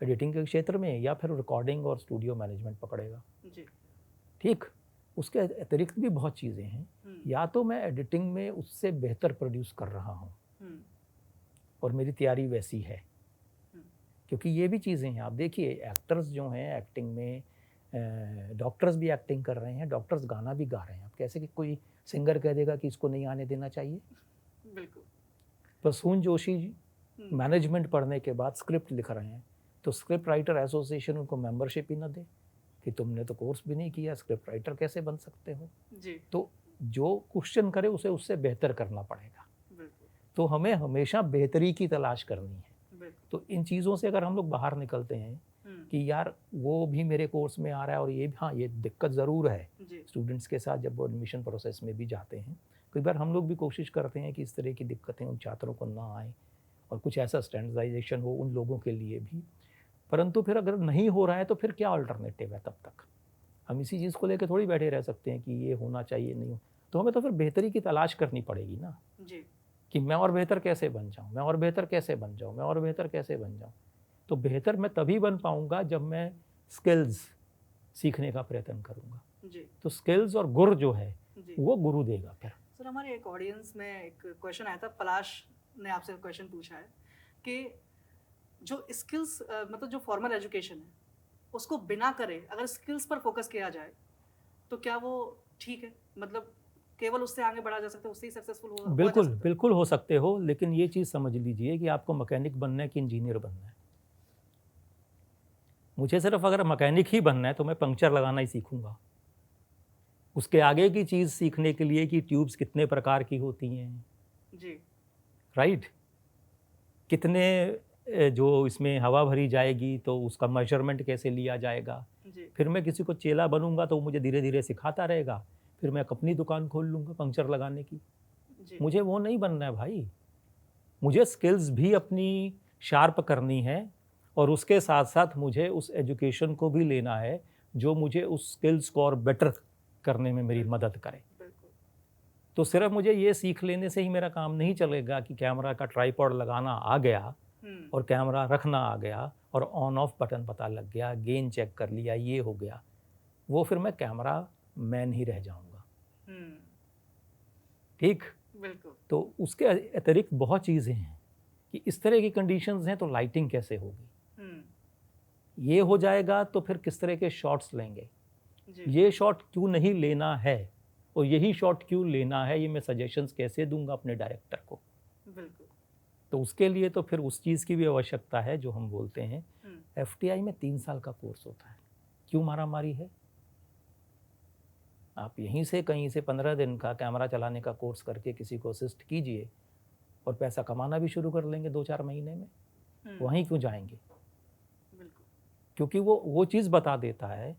एडिटिंग के क्षेत्र में, या फिर रिकॉर्डिंग और स्टूडियो मैनेजमेंट पकड़ेगा। जी ठीक, उसके अतिरिक्त भी बहुत चीज़ें हैं। या तो मैं एडिटिंग में उससे बेहतर प्रोड्यूस कर रहा हूँ और मेरी तैयारी वैसी है, क्योंकि ये भी चीज़ें हैं। आप देखिए एक्टर्स जो हैं एक्टिंग में, डॉक्टर्स भी एक्टिंग कर रहे हैं, डॉक्टर्स गाना भी गा रहे हैं। आप कैसे कि कोई सिंगर कह देगा कि इसको नहीं आने देना चाहिए? बिल्कुल। प्रसून जोशी मैनेजमेंट पढ़ने के बाद स्क्रिप्ट लिख रहे हैं, तो स्क्रिप्ट राइटर एसोसिएशन उनको मेंबरशिप ही ना दे कि तुमने तो कोर्स भी नहीं किया, स्क्रिप्ट राइटर कैसे बन सकते हो? जी तो जो क्वेश्चन करे उसे उससे बेहतर करना पड़ेगा। बिल्कुल तो हमें हमेशा बेहतरी की तलाश करनी है। बिल्कुल। तो इन चीज़ों से अगर हम लोग बाहर निकलते हैं कि यार वो भी मेरे कोर्स में आ रहा है, और ये हाँ ये दिक्कत ज़रूर है जी स्टूडेंट्स के साथ जब वो एडमिशन प्रोसेस में भी जाते हैं। कई बार हम लोग भी कोशिश करते हैं कि इस तरह की दिक्कतें उन छात्रों को ना आए, और कुछ ऐसा स्टैंडर्डाइजेशन हो उन लोगों के लिए भी। परंतु फिर अगर नहीं हो रहा है तो फिर क्या अल्टरनेटिव है? तब तक हम इसी चीज़ को लेकर थोड़ी बैठे रह सकते हैं कि ये होना चाहिए, नहीं हो। तो हमें तो फिर बेहतरी की तलाश करनी पड़ेगी ना, जी कि मैं और बेहतर कैसे बन जाऊँ, मैं और बेहतर कैसे बन जाऊँ, मैं और बेहतर कैसे बन जाऊँ। तो बेहतर मैं तभी बन पाऊँगा जब मैं स्किल्स सीखने का प्रयत्न करूँगा। जी तो स्किल्स और गुर जो है जी। वो गुरु देगा फिर। सर हमारे एक ऑडियंस में एक क्वेश्चन आया था, पलाश ने आपसे क्वेश्चन पूछा है कि जो स्किल्स मतलब जो फॉर्मल एजुकेशन है उसको बिना करे अगर स्किल्स पर फोकस किया जाए तो क्या वो ठीक है? मतलब केवल उससे आगे बढ़ा जा सकता है, उससे ही सक्सेसफुल हुआ जा बिल्कुल सकता है? बिल्कुल हो सकते हो, लेकिन ये चीज़ समझ लीजिए कि आपको मैकेनिक बनना है कि इंजीनियर बनना है। मुझे सिर्फ अगर मैकेनिक ही बनना है तो मैं पंक्चर लगाना ही सीखूंगा। उसके आगे की चीज़ सीखने के लिए कि ट्यूब्स कितने प्रकार की होती हैं, जी राइट, कितने जो इसमें हवा भरी जाएगी तो उसका मेजरमेंट कैसे लिया जाएगा। जी फिर मैं किसी को चेला बनूंगा तो वो मुझे धीरे धीरे सिखाता रहेगा, फिर मैं अपनी दुकान खोल लूँगा पंक्चर लगाने की। जी मुझे वो नहीं बनना है भाई, मुझे स्किल्स भी अपनी शार्प करनी है, और उसके साथ साथ मुझे उस एजुकेशन को भी लेना है जो मुझे उस स्किल्स को और बेटर करने में मेरी मदद करे। बिल्कुल। तो सिर्फ मुझे ये सीख लेने से ही मेरा काम नहीं चलेगा कि कैमरा का ट्राइपॉड लगाना आ गया और कैमरा रखना आ गया और ऑन ऑफ बटन पता लग गया, गेन चेक कर लिया, ये हो गया, वो फिर मैं कैमरा मैन ही रह जाऊंगा। ठीक, बिल्कुल। तो उसके अतिरिक्त बहुत चीज़ें हैं कि इस तरह की कंडीशंस हैं तो लाइटिंग कैसे होगी, ये हो जाएगा तो फिर किस तरह के शॉट्स लेंगे, जी ये शॉट क्यों नहीं लेना है और यही शॉट क्यों लेना है, ये मैं सजेशंस कैसे दूंगा अपने डायरेक्टर को। बिल्कुल। तो उसके लिए तो फिर उस चीज़ की भी आवश्यकता है जो हम बोलते हैं FTI में 3 साल का कोर्स होता है। क्यों मारामारी है? आप यहीं से कहीं से 15 दिन का कैमरा चलाने का कोर्स करके किसी को असिस्ट कीजिए और पैसा कमाना भी शुरू कर लेंगे 2-4 महीने में। वहीं क्यों जाएंगे? बिल्कुल। क्योंकि वो चीज़ बता देता है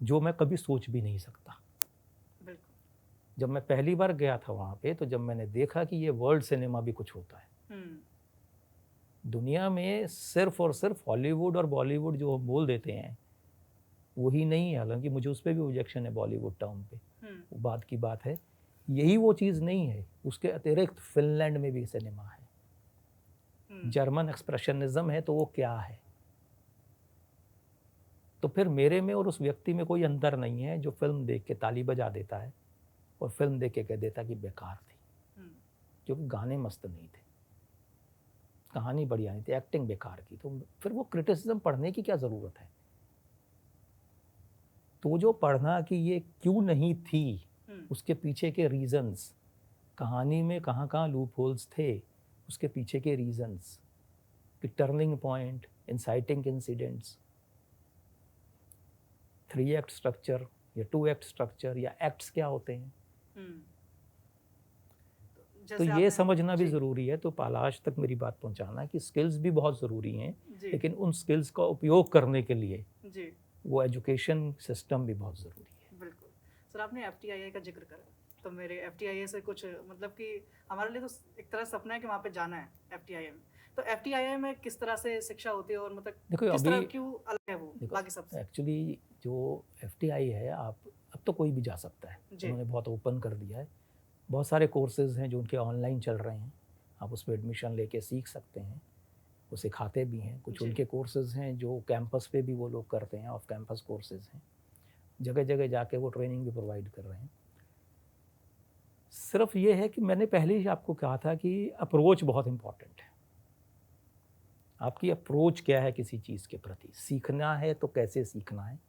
जो मैं कभी सोच भी नहीं सकता। बिल्कुल। जब मैं पहली बार गया था वहाँ पे, तो जब मैंने देखा कि ये वर्ल्ड सिनेमा भी कुछ होता है, दुनिया में सिर्फ और सिर्फ हॉलीवुड और बॉलीवुड जो हम बोल देते हैं वही नहीं है। हालांकि मुझे उस पर भी ऑब्जेक्शन है बॉलीवुड टर्म पे, वो बात की बात है, यही वो चीज़ नहीं है। उसके अतिरिक्त फिनलैंड में भी सिनेमा है, जर्मन एक्सप्रेशनिज्म है, तो वो क्या है? तो फिर मेरे में और उस व्यक्ति में कोई अंतर नहीं है जो फिल्म देख के ताली बजा देता है और फिल्म देख के कह देता कि बेकार थी, क्योंकि गाने मस्त नहीं थे, कहानी बढ़िया नहीं थी, एक्टिंग बेकार की। तो फिर वो क्रिटिसिज्म पढ़ने की क्या ज़रूरत है? तो जो पढ़ना कि ये क्यों नहीं थी, उसके पीछे के रीजंस, कहानी में कहाँ कहाँ लूप होल्स थे, उसके पीछे के रीजंस, कि turning point, inciting incidents, 3 act structure या 2 एक्ट स्ट्रक्चर या एक्ट्स क्या होते हैं, तो ये समझना भी ज़रूरी है। तो पलाश तक मेरी बात पहुंचाना कि स्किल्स भी बहुत ज़रूरी हैं, लेकिन उन स्किल्स का उपयोग करने के लिए वो एजुकेशन सिस्टम भी बहुत ज़रूरी है। बिल्कुल। सर आपने FTII का जिक्र करा, तो मेरे FTII से कुछ मतलब कि हमारे लिए तो एक तरह सपना है कि वहाँ पे जाना है FTII में, तो एफटीआईआई में किस तरह से शिक्षा होती है और मतलब देखो किस तरह अभी क्यों अलग है वो बाकी सबसे? एक्चुअली जो एफटीआई है, आप अब तो कोई भी जा सकता है, जी। उन्होंने बहुत ओपन कर दिया है। बहुत सारे कोर्सेज हैं जो उनके ऑनलाइन चल रहे हैं, आप उस पर एडमिशन लेके सीख सकते हैं, वो सिखाते भी हैं। कुछ जी। उनके कोर्सेज हैं जो कैंपस पे भी वो लोग करते हैं, ऑफ कैंपस कोर्सेज हैं, जगह जगह जाके वो ट्रेनिंग भी प्रोवाइड कर रहे हैं। सिर्फ ये है कि मैंने पहले ही आपको कहा था कि अप्रोच बहुत इम्पॉर्टेंट है। आपकी अप्रोच क्या है किसी चीज़ के प्रति, सीखना है तो कैसे सीखना है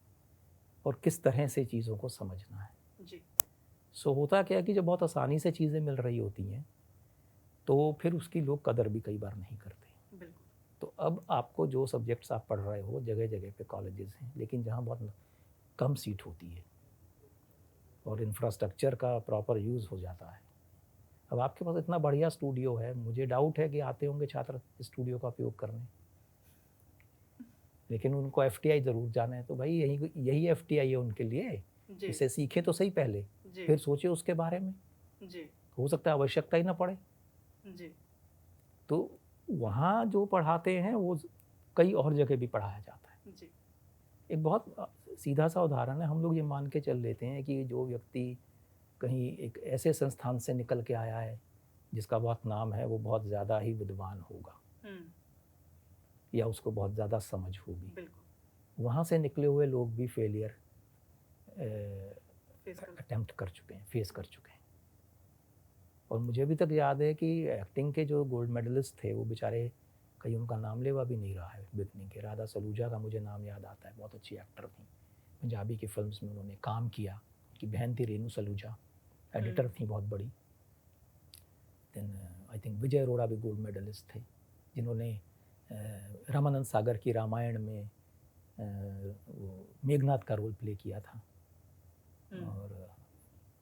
और किस तरह से चीज़ों को समझना है। जी। सो होता क्या है कि जब बहुत आसानी से चीज़ें मिल रही होती हैं तो फिर उसकी लोग कदर भी कई बार नहीं करते। बिल्कुल। तो अब आपको जो सब्जेक्ट्स आप पढ़ रहे हो, जगह जगह पे कॉलेजेस हैं, लेकिन जहाँ बहुत कम सीट होती है और इंफ्रास्ट्रक्चर का प्रॉपर यूज़ हो जाता है। अब आपके पास इतना बढ़िया स्टूडियो है, मुझे डाउट है कि आते होंगे छात्र स्टूडियो का उपयोग करने, लेकिन उनको एफटीआई ज़रूर जाना है। तो भाई यही एफटीआई है उनके लिए, जी। इसे सीखें तो सही पहले, जी। फिर सोचे उसके बारे में। जी। हो सकता है आवश्यकता ही ना पड़े। जी। तो वहाँ जो पढ़ाते हैं वो कई और जगह भी पढ़ाया जाता है। जी। एक बहुत सीधा सा उदाहरण है, हम लोग ये मान के चल लेते हैं कि जो व्यक्ति कहीं एक ऐसे संस्थान से निकल के आया है जिसका बहुत नाम है, वो बहुत ज़्यादा ही विद्वान होगा या उसको बहुत ज़्यादा समझ होगी। बिल्कुल। वहाँ से निकले हुए लोग भी फेलियर फेस कर अटेम्प्ट कर चुके हैं, फेस कर चुके हैं। और मुझे अभी तक याद है कि एक्टिंग के जो गोल्ड मेडलिस्ट थे वो बेचारे, कहीं उनका नाम लेवा भी नहीं रहा है बिकनी के। राधा सलूजा का मुझे नाम याद आता है, बहुत अच्छी एक्टर थी, पंजाबी की फिल्म्स में उन्होंने काम किया। उनकी बहन थी रेनू सलूजा, एडिटर थी बहुत बड़ी। देन आई थिंक विजय अरोड़ा भी गोल्ड मेडलिस्ट थे, जिन्होंने रामानंद सागर की रामायण में वो मेघनाथ का रोल प्ले किया था, और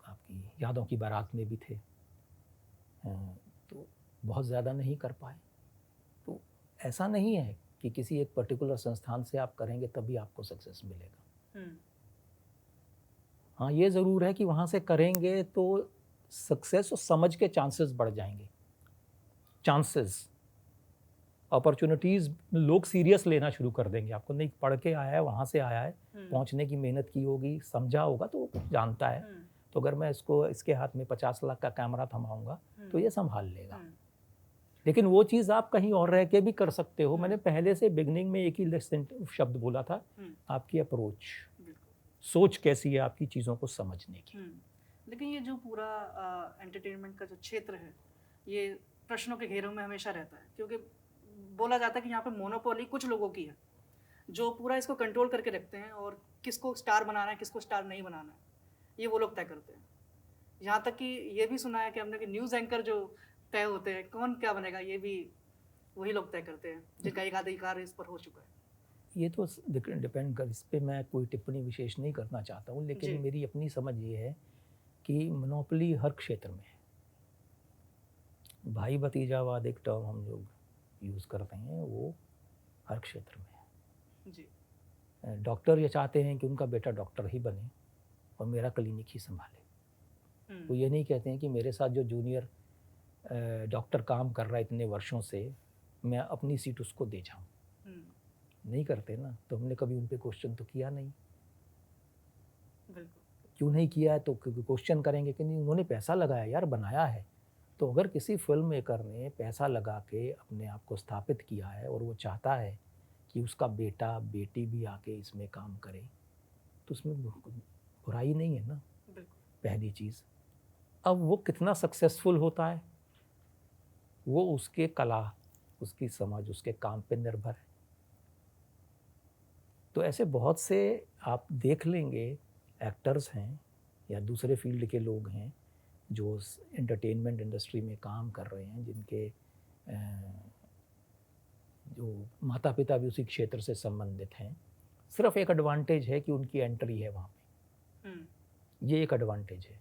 आपकी यादों की बारात में भी थे। तो बहुत ज़्यादा नहीं कर पाए। तो ऐसा नहीं है कि किसी एक पर्टिकुलर संस्थान से आप करेंगे तभी आपको सक्सेस मिलेगा। हाँ, ये ज़रूर है कि वहाँ से करेंगे तो सक्सेस और समझ के चांसेस बढ़ जाएंगे। चांसेस, अपॉर्चुनिटीज़ लोग सीरियस लेना शुरू कर देंगे। आपको नहीं, पढ़ के आया है, वहाँ से आया है, पहुँचने की मेहनत की होगी, समझा होगा, तो वो जानता है। तो अगर मैं इसके हाथ में 50 लाख का कैमरा थमाऊंगा तो ये संभाल लेगा। लेकिन वो चीज़ आप कहीं और रह के भी कर सकते हो। मैंने पहले से बिगनिंग में एक ही शब्द बोला था, आपकी अप्रोच, सोच कैसी है आपकी चीज़ों को समझने की। लेकिन ये जो पूरा एंटरटेनमेंट का जो क्षेत्र है, ये प्रश्नों के घेरों में हमेशा रहता है, क्योंकि बोला जाता है कि यहाँ पे मोनोपोली कुछ लोगों की है जो पूरा इसको कंट्रोल करके रखते हैं, और किसको स्टार बनाना है, किसको स्टार नहीं बनाना है, ये वो लोग तय करते हैं। यहाँ तक कि ये भी सुना है कि हमने कि न्यूज़ एंकर जो तय होते हैं, कौन क्या बनेगा, ये भी वही लोग तय करते हैं जिनका एकाधिकार इस पर हो चुका है। ये तो डिपेंड कर, इस पर मैं कोई टिप्पणी विशेष नहीं करना चाहता हूँ, लेकिन मेरी अपनी समझ ये है कि मोनोपोली हर क्षेत्र में है। भाई भतीजावाद एक टर्म हम लोग यूज़ करते हैं, वो हर क्षेत्र में है। जी। डॉक्टर ये चाहते हैं कि उनका बेटा डॉक्टर ही बने और मेरा क्लिनिक ही संभाले। वो ये नहीं कहते हैं कि मेरे साथ जो जूनियर डॉक्टर काम कर रहा है इतने वर्षों से, मैं अपनी सीट उसको दे जाऊँ। नहीं करते ना, तो हमने कभी उन पे क्वेश्चन तो किया नहीं। क्यों नहीं किया है? तो क्वेश्चन करेंगे कि नहीं, उन्होंने पैसा लगाया यार, बनाया है। तो अगर किसी फिल्म मेकर ने पैसा लगा के अपने आप को स्थापित किया है और वो चाहता है कि उसका बेटा बेटी भी आके इसमें काम करे, तो उसमें बुराई नहीं है ना, पहली चीज़। अब वो कितना सक्सेसफुल होता है वो उसके कला, उसकी समझ, उसके काम पे निर्भर है। तो ऐसे बहुत से आप देख लेंगे एक्टर्स हैं या दूसरे फील्ड के लोग हैं जो एंटरटेनमेंट इंडस्ट्री में काम कर रहे हैं, जिनके जो माता पिता भी उसी क्षेत्र से संबंधित हैं। सिर्फ एक एडवांटेज है कि उनकी एंट्री है वहाँ पे, ये एक एडवांटेज है।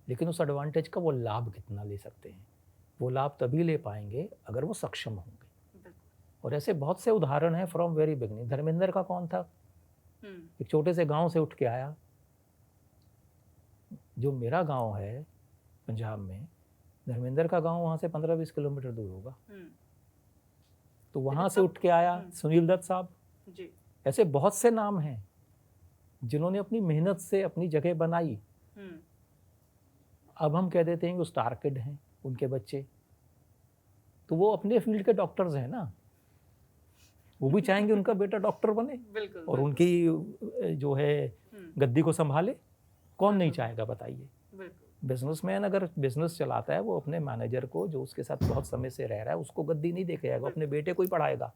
लेकिन उस एडवांटेज का वो लाभ कितना ले सकते हैं, वो लाभ तभी ले पाएंगे अगर वो सक्षम होंगे। और ऐसे बहुत से उदाहरण हैं फ्रॉम वेरी बिगनिंग। धर्मेंद्र का कौन था? एक छोटे से गांव से उठ के आया। जो मेरा गांव है पंजाब में, धर्मेंद्र का गांव वहाँ से 15-20 किलोमीटर दूर होगा। तो वहाँ लेकिन से तब- उठ के आया हम्म। सुनील दत्त साहब। जी। ऐसे बहुत से नाम हैं जिन्होंने अपनी मेहनत से अपनी जगह बनाई। हम्म। अब हम कह देते हैं कि वो स्टार किड हैं उनके बच्चे, तो वो अपने फील्ड के डॉक्टर्स हैं ना, वो भी चाहेंगे उनका बेटा डॉक्टर बने बिल्कुल और बिल्कुल। उनकी जो है हम्म। गद्दी को संभाले। कौन नहीं बिल्कुल। चाहेगा बताइए। बिल्कुल बिजनेसमैन अगर बिजनेस चलाता है वो अपने मैनेजर को, जो उसके साथ बहुत समय से रह रहा है, उसको गद्दी नहीं देके आएगा, अपने बेटे को ही पढ़ाएगा।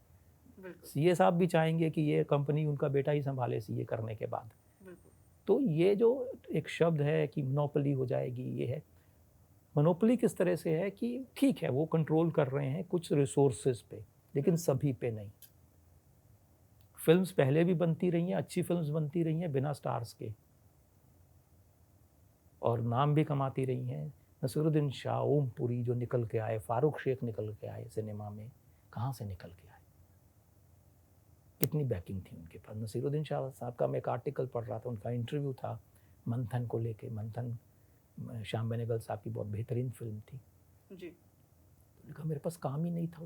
बिल्कुल सीए साहब भी चाहेंगे कि ये कंपनी उनका बेटा ही संभाले सीए करने के बाद। बिल्कुल। तो ये जो एक शब्द है कि मोनोपोली हो जाएगी, ये है मोनोपोली किस तरह से है कि ठीक है वो कंट्रोल कर रहे हैं कुछ रिसोर्सेज पे, लेकिन सभी पे नहीं। फिल्म्स पहले भी बनती रही हैं, अच्छी फिल्म्स बनती रही हैं बिना स्टार्स के, और नाम भी कमाती रही हैं। नसीरुद्दीन शाह, ओम पुरी जो निकल के आए, फारूक शेख निकल के आए सिनेमा में, कहाँ से निकल के आए, कितनी बैकिंग थी उनके पास। नसीरुद्दीन शाह साहब का मैं एक आर्टिकल पढ़ रहा था, उनका इंटरव्यू था मंथन को लेके। मंथन श्याम बेनेगल साहब की बहुत बेहतरीन फिल्म थी। जी। उन्होंने कहा मेरे पास काम ही नहीं था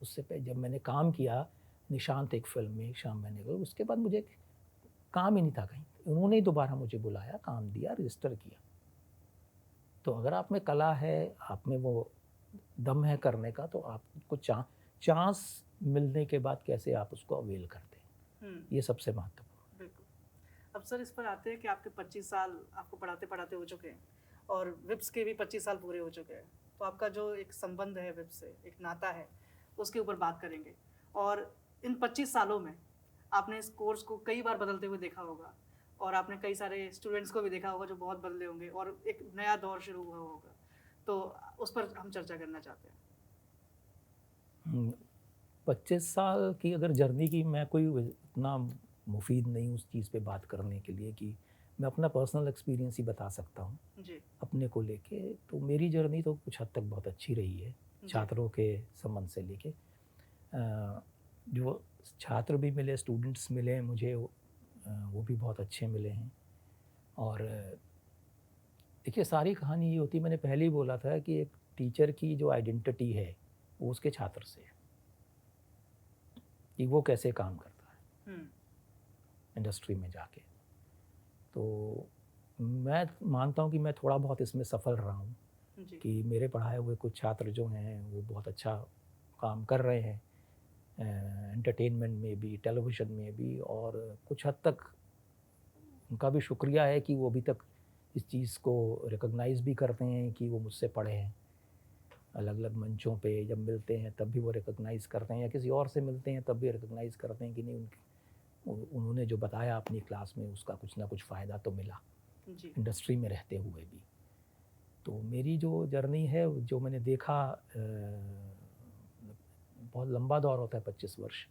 उससे पहले जब मैंने काम किया निशांत एक फिल्म में, श्याम बेनेगल, उसके बाद मुझे काम ही नहीं था कहीं। उन्होंने ही दोबारा मुझे बुलाया, काम दिया, रजिस्टर किया। तो अगर आप में कला है, आप में वो दम है करने का, तो आपको चांस मिलने के बाद कैसे आप उसको अवेल करते हैं, ये सबसे महत्वपूर्ण। बिल्कुल। अब सर इस पर आते हैं कि आपके 25 साल आपको पढ़ाते पढ़ाते हो चुके हैं और विप्स के भी 25 साल पूरे हो चुके हैं, तो आपका जो एक संबंध है विप्स से, एक नाता है, उसके ऊपर बात करेंगे। और इन 25 सालों में आपने इस कोर्स को कई बार बदलते हुए देखा होगा और आपने कई सारे स्टूडेंट्स को भी देखा होगा जो बहुत बदले होंगे और एक नया दौर शुरू हुआ होगा, तो उस पर हम चर्चा करना चाहते हैं। 25 साल की अगर जर्नी की, मैं कोई इतना मुफीद नहीं उस चीज़ पे बात करने के लिए कि मैं अपना पर्सनल एक्सपीरियंस ही बता सकता हूँ जी। अपने को लेके। तो मेरी जर्नी तो कुछ हद तक बहुत अच्छी रही है छात्रों के संबंध से लेके। जो छात्र भी मिले, स्टूडेंट्स मिले मुझे, वो भी बहुत अच्छे मिले हैं। और देखिए सारी कहानी ये होती, मैंने पहले ही बोला था कि एक टीचर की जो आइडेंटिटी है वो उसके छात्र से है, कि वो कैसे काम करता है इंडस्ट्री में जाके। तो मैं मानता हूँ कि मैं थोड़ा बहुत इसमें सफल रहा हूँ कि मेरे पढ़ाए हुए कुछ छात्र जो हैं वो बहुत अच्छा काम कर रहे हैं एंटरटेनमेंट में भी, टेलीविज़न में भी, और कुछ हद तक उनका भी शुक्रिया है कि वो अभी तक इस चीज़ को रिकॉग्नाइज़ भी करते हैं कि वो मुझसे पढ़े हैं। अलग अलग मंचों पे जब मिलते हैं तब भी वो रिकॉग्नाइज़ करते हैं, या किसी और से मिलते हैं तब भी रिकॉग्नाइज़ करते हैं कि नहीं उन्होंने जो बताया अपनी क्लास में उसका कुछ ना कुछ फ़ायदा तो मिला इंडस्ट्री में रहते हुए भी। तो मेरी जो जर्नी है, जो मैंने देखा, बहुत लंबा दौर होता है 25 वर्ष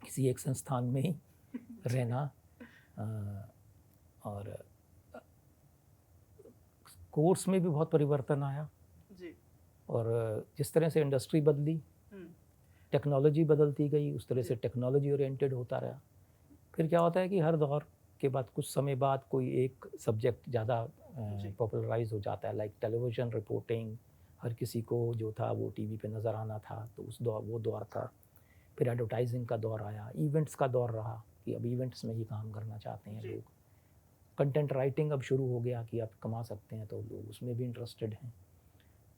किसी एक संस्थान में ही रहना। और कोर्स में भी बहुत परिवर्तन आया जी। और जिस तरह से इंडस्ट्री बदली, टेक्नोलॉजी बदलती गई, उस तरह से टेक्नोलॉजी ओरिएंटेड होता रहा। फिर क्या होता है कि हर दौर के बाद कुछ समय बाद कोई एक सब्जेक्ट ज़्यादा पॉपुलराइज हो जाता है, लाइक टेलीविज़न रिपोर्टिंग। हर किसी को जो था वो टीवी पे नज़र आना था, तो वो दौर था। फिर एडवर्टाइजिंग का दौर आया, इवेंट्स का दौर रहा कि अब इवेंट्स में ही काम करना चाहते हैं लोग। कंटेंट राइटिंग अब शुरू हो गया कि आप कमा सकते हैं, तो लोग उसमें भी इंटरेस्टेड हैं।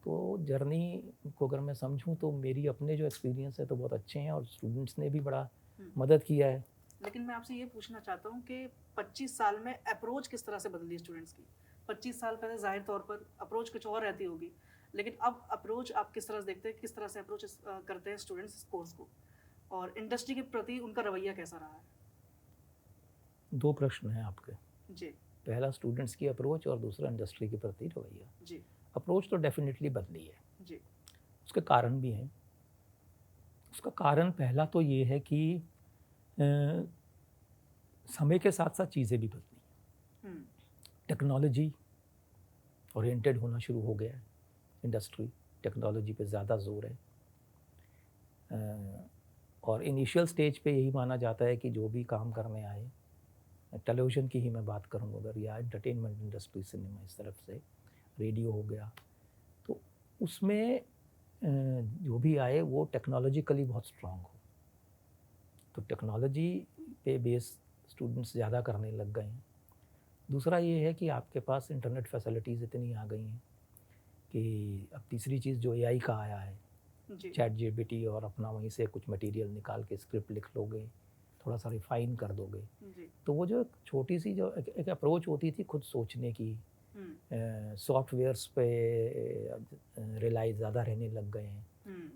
तो जर्नी को अगर मैं समझूं तो मेरी अपने जो एक्सपीरियंस है तो बहुत अच्छे हैं, और स्टूडेंट्स ने भी बड़ा मदद किया है। लेकिन मैं आपसे ये पूछना चाहता हूँ कि 25 साल में अप्रोच किस तरह से बदली स्टूडेंट्स की? 25 साल पहले जाहिर तौर पर अप्रोच कुछ और रहती होगी, लेकिन अब अप्रोच आप किस तरह से देखते हैं, किस तरह से अप्रोच करते हैं स्टूडेंट्स इस कोर्स को, और इंडस्ट्री के प्रति उनका रवैया कैसा रहा है? 2 प्रश्न हैं आपके जी। पहला स्टूडेंट्स की अप्रोच और दूसरा इंडस्ट्री के प्रति रवैया। जी। अप्रोच तो डेफिनेटली बदली है जी। उसके कारण भी हैं। उसका कारण पहला तो ये है कि समय के साथ साथ चीज़ें भी बदली। टेक्नोलॉजी ओरिएंटेड होना शुरू हो गया है इंडस्ट्री, टेक्नोलॉजी पे ज़्यादा जोर है। और इनिशियल स्टेज पे यही माना जाता है कि जो भी काम करने आए, टेलीविज़न की ही मैं बात करूँ अगर, या एंटरटेनमेंट इंडस्ट्री, सिनेमा, इस तरफ से रेडियो हो गया, तो उसमें जो भी आए वो टेक्नोलॉजिकली बहुत स्ट्रांग हो। तो टेक्नोलॉजी पे बेस स्टूडेंट्स ज़्यादा करने लग गए हैं। दूसरा ये है कि आपके पास इंटरनेट फैसिलिटीज़ इतनी आ गई हैं कि अब तीसरी चीज़ जो एआई का आया है, जी चैट जीपीटी, और अपना वहीं से कुछ मटेरियल निकाल के स्क्रिप्ट लिख लोगे, थोड़ा सा रिफाइन कर दोगे। जी तो वो जो छोटी सी जो एक अप्रोच होती थी खुद सोचने की, सॉफ्टवेयर्स पे रिलाई ज़्यादा रहने लग गए हैं,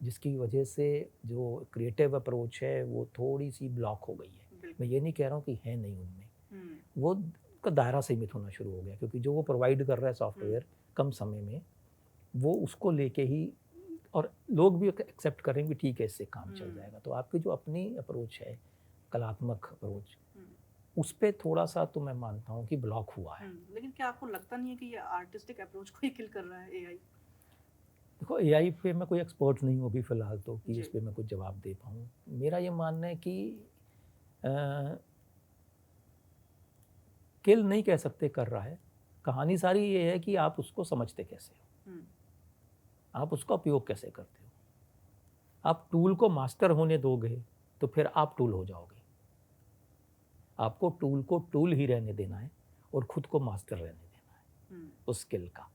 जिसकी वजह से जो क्रिएटिव अप्रोच है वो थोड़ी सी ब्लॉक हो गई है। मैं बिल्कुल ये नहीं कह रहा हूँ कि है नहीं उनमें, हम्म, वो का दायरा सीमित होना शुरू हो गया, क्योंकि जो वो प्रोवाइड कर रहा है सॉफ्टवेयर कम समय में, वो उसको लेके ही, और लोग भी एक्सेप्ट करेंगे ठीक है इससे काम चल जाएगा। तो आपकी जो अपनी अप्रोच है, कलात्मक अप्रोच, उस पर थोड़ा सा तो मैं मानता हूँ कि ब्लॉक हुआ है। लेकिन क्या आपको लगता नहीं है कि ये आर्टिस्टिक अप्रोच को ही किल कर रहा है एआई? देखो एआई पे मैं कोई एक्सपर्ट नहीं हूँ अभी फ़िलहाल तो कि जी। इस पे मैं कुछ जवाब दे पाऊँ। मेरा ये मानना है कि किल नहीं कह सकते कर रहा है, कहानी सारी ये है कि आप उसको समझते कैसे हो, आप उसका उपयोग कैसे करते हो। आप टूल को मास्टर होने दोगे तो फिर आप टूल हो जाओगे। आपको टूल को टूल ही रहने देना है और खुद को मास्टर रहने देना है उस स्किल का।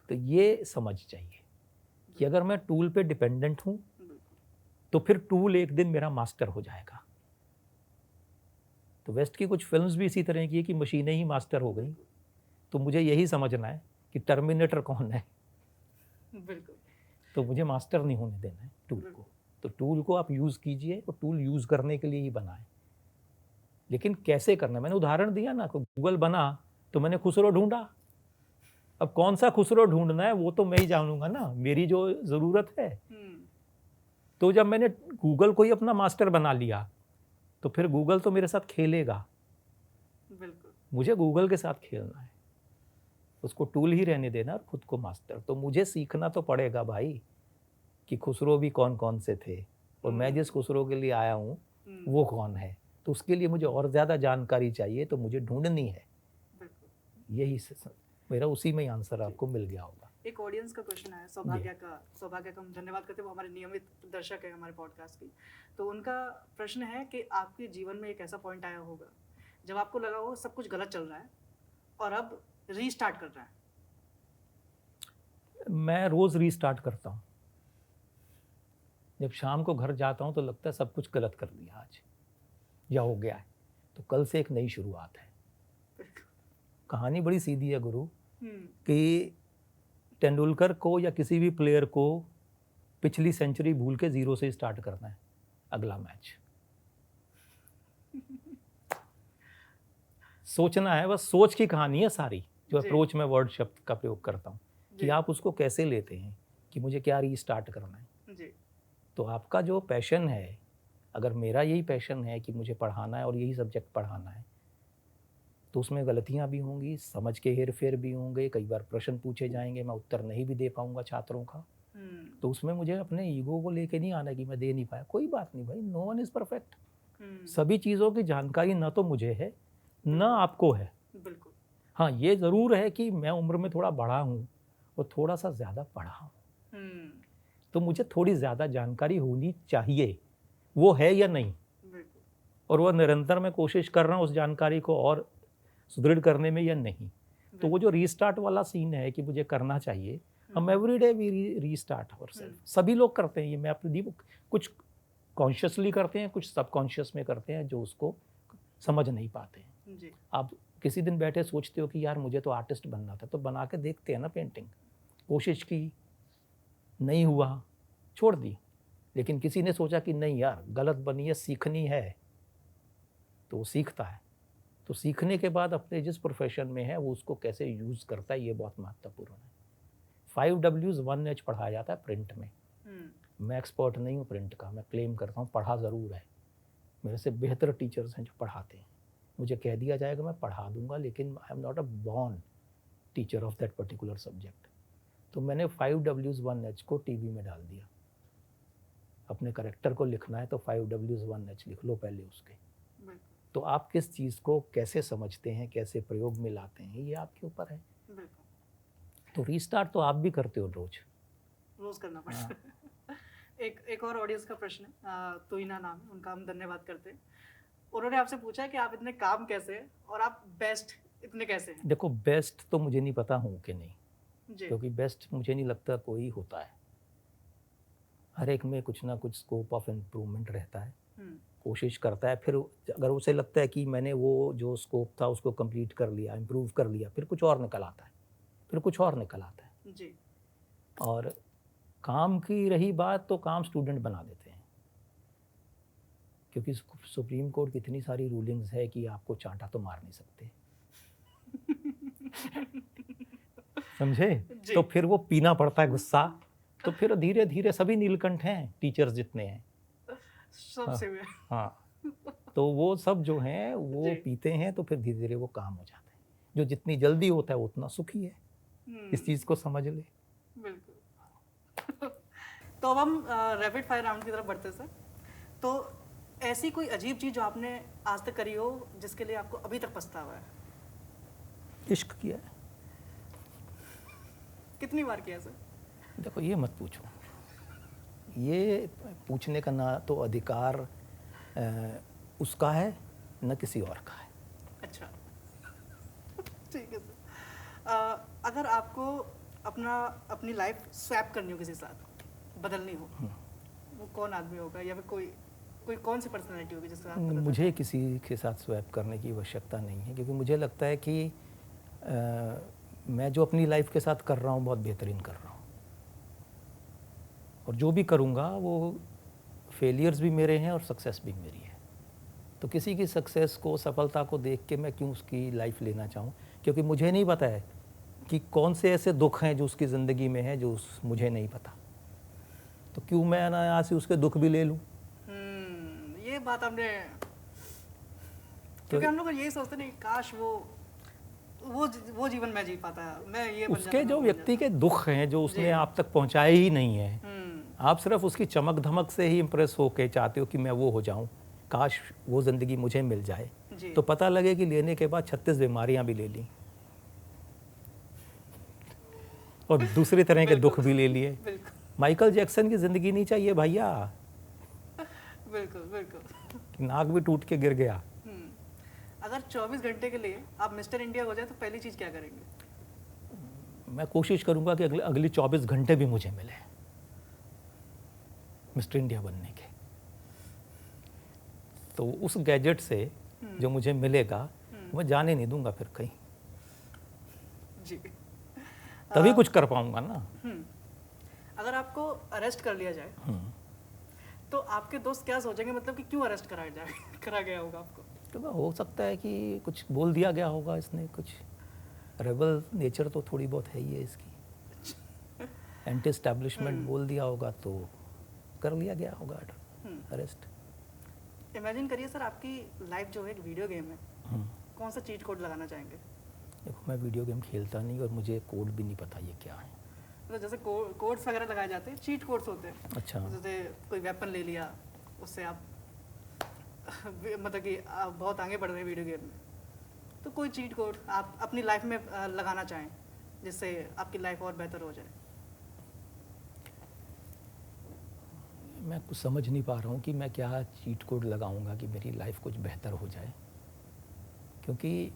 तो ये समझ चाहिए कि अगर मैं टूल पे डिपेंडेंट हूँ तो फिर टूल एक दिन मेरा मास्टर हो जाएगा। तो वेस्ट की कुछ फिल्म्स भी इसी तरह की है कि मशीनें ही मास्टर हो गई। तो मुझे यही समझना है कि टर्मिनेटर कौन है, बिल्कुल तो मुझे मास्टर नहीं होने देना है टूल को। तो टूल को आप यूज़ कीजिए, और टूल यूज़ करने के लिए ही बना है, लेकिन कैसे करना है। मैंने उदाहरण दिया ना, गूगल बना तो मैंने खुसरो ढूंढा, अब कौन सा खुसरो ढूंढना है वो तो मैं ही जानूंगा ना, मेरी जो ज़रूरत है। तो जब मैंने गूगल को ही अपना मास्टर बना लिया तो फिर गूगल तो मेरे साथ खेलेगा। बिल्कुल मुझे गूगल के साथ खेलना है, उसको टूल ही रहने देना और खुद को मास्टर। तो मुझे सीखना तो पड़ेगा भाई कि खुसरो भी कौन कौन से थे, और मैं जिस खुसरो के लिए आया हूँ वो कौन है। तो उसके लिए मुझे और ज़्यादा जानकारी चाहिए, तो मुझे ढूंढनी है। यही मेरा उसी में ही आंसर आपको मिल गया होगा। एक ऑडियंस का क्वेश्चन है, सौभाग्य का हम धन्यवाद करते हैं, वो हमारे नियमित दर्शक है हमारे पॉडकास्ट की। तो उनका प्रश्न है कि आपके जीवन में एक ऐसा पॉइंट आया होगा जब आपको लगा हो सब कुछ गलत चल रहा है और अब रीस्टार्ट कर रहा है। मैं रोज़ रीस्टार्ट करता हूँ। जब शाम को घर जाता हूँ तो लगता है सब कुछ गलत कर दिया आज या हो गया है, तो कल से एक नई शुरुआत है। कहानी बड़ी सीधी है गुरु, कि तेंदुलकर को या किसी भी प्लेयर को पिछली सेंचुरी भूल के 0 से स्टार्ट करना है अगला मैच। सोचना है, बस सोच की कहानी है सारी। जो अप्रोच में वर्ड शब्द का प्रयोग करता हूँ कि आप उसको कैसे लेते हैं कि मुझे क्या रीस्टार्ट करना है। जी। तो आपका जो पैशन है, अगर मेरा यही पैशन है कि मुझे पढ़ाना है और यही सब्जेक्ट पढ़ाना है, तो उसमें गलतियां भी होंगी, समझ के हेर फेर भी होंगे, कई बार प्रश्न पूछे जाएंगे, मैं उत्तर नहीं भी दे पाऊंगा छात्रों का। तो उसमें मुझे अपने ईगो को लेके नहीं आना कि मैं दे नहीं पाया। कोई बात नहीं भाई, नो वन इज़ परफेक्ट। सभी चीज़ों की जानकारी न तो मुझे है न आपको है। बिल्कुल। हाँ, ये ज़रूर है कि मैं उम्र में थोड़ा बड़ा हूँ और थोड़ा सा ज़्यादा पढ़ा हूँ, तो मुझे थोड़ी ज़्यादा जानकारी होनी चाहिए। वो है या नहीं, और वो निरंतर मैं कोशिश कर रहा हूँ उस जानकारी को और सुदृढ़ करने में या नहीं। तो वो जो रीस्टार्ट वाला सीन है कि मुझे करना चाहिए, हम एवरीडे वी रीस्टार्ट आवरसेल्फ। सभी लोग करते हैं ये, मैं अपनी कुछ कॉन्शियसली करते हैं, कुछ सबकॉन्शियस में करते हैं, जो उसको समझ नहीं पाते हैं। जी। आप किसी दिन बैठे सोचते हो कि यार मुझे तो आर्टिस्ट बनना था, तो बना के देखते हैं ना पेंटिंग। कोशिश की, नहीं हुआ, छोड़ दी। लेकिन किसी ने सोचा कि नहीं यार गलत बनी है, सीखनी है, तो वो सीखता है। तो सीखने के बाद अपने जिस प्रोफेशन में है वो उसको कैसे यूज़ करता है, ये बहुत महत्वपूर्ण है। 5Ws 1H पढ़ाया जाता है प्रिंट में। मैं एक्सपर्ट नहीं हूँ प्रिंट का, मैं क्लेम करता हूँ पढ़ा ज़रूर है। मेरे से बेहतर टीचर्स हैं जो पढ़ाते हैं। मुझे कह दिया जाएगा मैं पढ़ा दूंगा, लेकिन I am not a born teacher of that particular subject. तो मैंने 5Ws 1H को टीवी में डाल दिया। अपने करेक्टर को लिखना है तो 5Ws 1H लिख लो पहले उसके। तो आप किस चीज़ को कैसे समझते हैं, कैसे प्रयोग में लाते हैं, ये आपके ऊपर है। तो रीस्टार्ट तो आप भी करते हो रोज। रोज करना पड़ता है। एक और ऑडियंस का प्रश्न है, तुहिना नाम है उनका, हम धन्यवाद करते हैं। उन्होंने आपसे पूछा है कि आप इतने काम कैसे हैं और आप बेस्ट इतने कैसे हैं? देखो बेस्ट तो मुझे नहीं पता हूँ कि नहीं, जी। क्योंकि बेस्ट मुझे नहीं लगता कोई होता है। हर एक में कुछ ना कुछ स्कोप ऑफ इम्प्रूवमेंट रहता है, कोशिश करता है, फिर अगर उसे लगता है कि मैंने वो जो स्कोप था उसको कंप्लीट कर लिया, इम्प्रूव कर लिया, फिर कुछ और निकल आता है, फिर कुछ और निकल आता है। जी। और काम की रही बात, तो काम स्टूडेंट बना देते हैं, क्योंकि सुप्रीम कोर्ट की इतनी सारी रूलिंग्स है कि आपको चांटा तो मार नहीं सकते। समझे? जी। तो फिर वो पीना पड़ता है गुस्सा, तो फिर धीरे धीरे सभी नीलकंठ हैं, टीचर्स जितने हैं सबसे में। हाँ, तो वो सब जो हैं वो जी। पीते हैं, तो फिर धीरे धीरे वो काम हो जाता है। जो जितनी जल्दी होता है वो उतना सुखी है, इस चीज़ को समझ ले। बिल्कुल। तो अब हम रैपिड फायर राउंड की तरफ बढ़ते हैं सर। तो ऐसी कोई अजीब चीज़ जो आपने आज तक करी हो जिसके लिए आपको अभी तक पछतावा है? इश्क किया है। कितनी बार किया सर? देखो ये मत पूछो, ये पूछने का ना तो अधिकार उसका है न किसी और का है। अच्छा। ठीक है सर। अगर आपको अपनी लाइफ स्वैप करनी हो, किसी साथ बदलनी हो, वो कौन आदमी होगा या फिर कोई कौन सी पर्सनैलिटी होगी जिसके साथ बदलना मुझे चाहें? किसी के साथ स्वैप करने की आवश्यकता नहीं है, क्योंकि मुझे लगता है कि मैं जो अपनी लाइफ के साथ कर रहा हूँ बहुत बेहतरीन कर रहा हूँ, और जो भी करूँगा वो फेलियर्स भी मेरे हैं और सक्सेस भी मेरी है। तो किसी की सक्सेस को, सफलता को देख के मैं क्यों उसकी लाइफ लेना चाहूँ, क्योंकि मुझे नहीं पता है कि कौन से ऐसे दुख हैं जो उसकी ज़िंदगी में है जो मुझे नहीं पता। तो क्यों मैं अनायास ही उसके दुख भी ले लूँ। ये बात हमने, क्योंकि हम लोग यही सोचते नहीं, काश वो जीवन मैं जी पाता, मैं ये बन उसके जाता, जो मैं व्यक्ति के दुख हैं जो उसने जी। आप तक पहुंचाए ही नहीं है, आप सिर्फ उसकी चमक धमक से ही इम्प्रेस होके चाहते हो कि मैं वो हो जाऊं, काश वो ज़िंदगी मुझे मिल जाए। जी। तो पता लगे कि लेने के बाद 36 बीमारियां भी ले ली और दूसरी तरह के दुख भी ले लिए। बिल्कुल माइकल जैक्सन की ज़िंदगी नहीं चाहिए भैया, बिल्कुल बिल्कुल। कि नाक भी टूट के गिर गया। अगर 24 घंटे के लिए आप मिस्टर इंडिया हो जाए तो पहली चीज़ क्या करेंगे? मैं कोशिश करूंगा कि अगली 24 घंटे भी मुझे मिले मिस्टर इंडिया बनने के। तो उस गैजेट से जो मुझे मिलेगा मैं जाने नहीं दूंगा फिर कहीं, जी। तभी कुछ कर पाऊंगा ना। अगर आपको अरेस्ट कर लिया जाए तो आपके दोस्त क्या सोचेंगे, मतलब कि क्यों अरेस्ट करा गया होगा आपको? तो हो सकता है कि कुछ बोल दिया गया होगा इसने, कुछ रेबल नेचर तो थोड़ी बहुत है ही है इसकी, एंटी एस्टैब्लिशमेंट बोल दिया होगा तो कर लिया गया होगा अरेस्ट। इमेजिन करिए सर, आपकी लाइफ जो है एक वीडियो गेम है, कौन सा चीट कोड लगाना चाहेंगे? देखो मैं वीडियो गेम खेलता नहीं और मुझे कोड भी नहीं पता ये क्या है। तो जैसे कोड्स वगैरह लगाए जाते हैं, चीट कोड्स होते हैं। अच्छा। जैसे कोई वेपन ले लिया, उससे आप मतलब कि आप बहुत आगे बढ़ रहे हैं वीडियो गेम में, तो कोई चीट कोड आप अपनी लाइफ में लगाना चाहें जिससे आपकी लाइफ और बेहतर हो जाए? मैं कुछ समझ नहीं पा रहा हूँ कि मैं क्या चीट कोड लगाऊंगा कि मेरी लाइफ कुछ बेहतर हो जाए, क्योंकि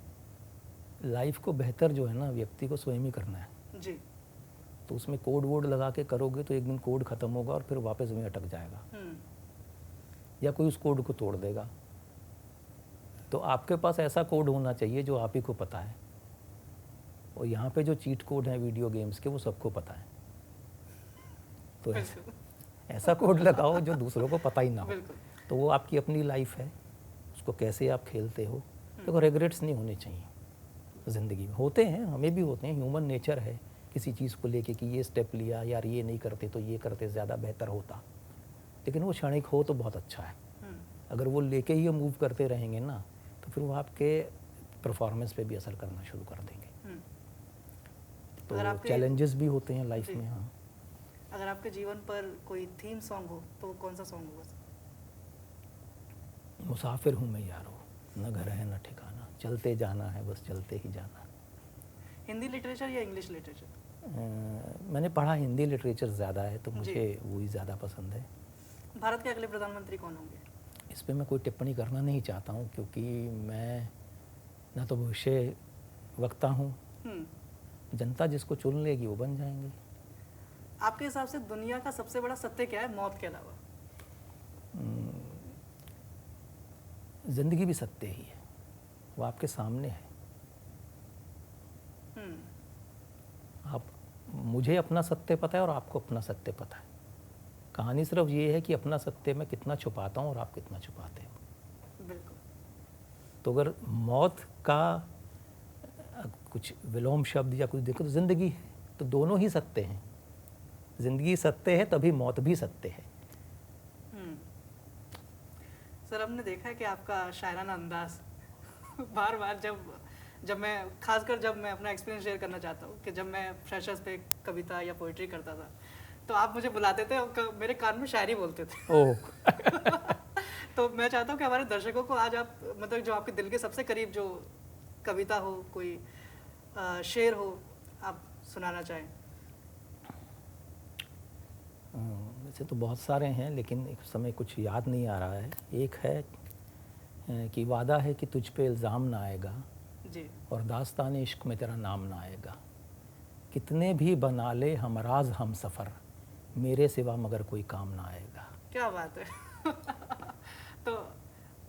लाइफ को बेहतर जो है ना व्यक्ति को स्वयं ही करना है। जी। तो उसमें कोड वोड लगा के करोगे तो एक दिन कोड ख़त्म होगा और फिर वापस में अटक जाएगा, या कोई उस कोड को तोड़ देगा। तो आपके पास ऐसा कोड होना चाहिए जो आप ही को पता है, और यहाँ पे जो चीट कोड हैं वीडियो गेम्स के वो सबको पता है। तो ऐसा कोड लगाओ जो दूसरों को पता ही ना हो, तो वो आपकी अपनी लाइफ है, उसको कैसे आप खेलते हो। देखो रिग्रेट्स नहीं होने चाहिए ज़िंदगी में, होते हैं, हमें भी होते हैं, ह्यूमन नेचर है किसी चीज़ को लेके कि ये स्टेप लिया यार, ये नहीं करते तो ये करते ज़्यादा बेहतर होता, लेकिन वो क्षणिक हो तो बहुत अच्छा है। अगर वो लेके ही मूव करते रहेंगे ना तो फिर वो आपके परफॉर्मेंस पे भी असर करना शुरू कर देंगे। तो चैलेंजेस भी होते हैं लाइफ में। हाँ, अगर आपके जीवन पर कोई थीम सॉन्ग हो तो कौन सा सॉन्ग होगा? मुसाफिर हूँ मैं यारो, न घर है न ठिकाना, चलते जाना है बस चलते ही जाना। हिंदी लिटरेचर या इंग्लिश लिटरेचर? मैंने पढ़ा हिंदी लिटरेचर ज़्यादा है तो जी। मुझे वही ज़्यादा पसंद है। भारत के अगले प्रधानमंत्री कौन होंगे? इस पे मैं कोई टिप्पणी करना नहीं चाहता हूँ क्योंकि मैं ना तो भविष्य वक्ता हूँ, हम्म। जनता जिसको चुन लेगी वो बन जाएंगे। आपके हिसाब से दुनिया का सबसे बड़ा सत्य क्या है मौत के अलावा? ज़िंदगी भी सत्य ही है, वो आपके सामने है। हम्म। आप, मुझे अपना सत्य पता है और आपको अपना सत्य पता है। कहानी सिर्फ ये है कि अपना सत्य मैं कितना छुपाता हूँ और आप कितना छुपाते हो। बिल्कुल। तो अगर मौत का कुछ विलोम शब्द या कुछ देखो तो ज़िंदगी है, तो दोनों ही सत्य हैं। ज़िंदगी सत्य है तभी मौत भी सत्य है। हम्म। सर, हमने देखा है कि आपका शायराना अंदाज बार बार जब मैं खासकर जब मैं अपना एक्सपीरियंस शेयर करना चाहता हूँ कि जब मैं फ्रेशर्स पे कविता या पोइट्री करता था तो आप मुझे बुलाते थे और मेरे कान में शायरी बोलते थे। ओह तो मैं चाहता हूँ कि हमारे दर्शकों को आज आप मतलब जो आपके दिल के सबसे करीब जो कविता हो, कोई शेर हो, आप सुनाना चाहें। वैसे तो बहुत सारे हैं लेकिन इस समय कुछ याद नहीं आ रहा है। एक है कि वादा है कि तुझ पे इल्ज़ाम ना आएगा जी। और दास्तान इश्क में तेरा नाम ना आएगा। कितने भी बना ले हमराज हम सफ़र, मेरे सिवा मगर कोई काम ना आएगा। क्या बात है। तो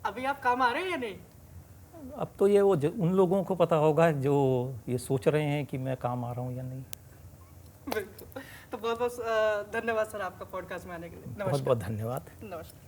अभी आप काम आ रहे हैं या नहीं? अब तो ये वो उन लोगों को पता होगा जो ये सोच रहे हैं कि मैं काम आ रहा हूँ या नहीं। बिल्कुल। तो बहुत बहुत धन्यवाद सर आपका पॉडकास्ट में आने के लिए। बहुत बहुत धन्यवाद। नमस्कार।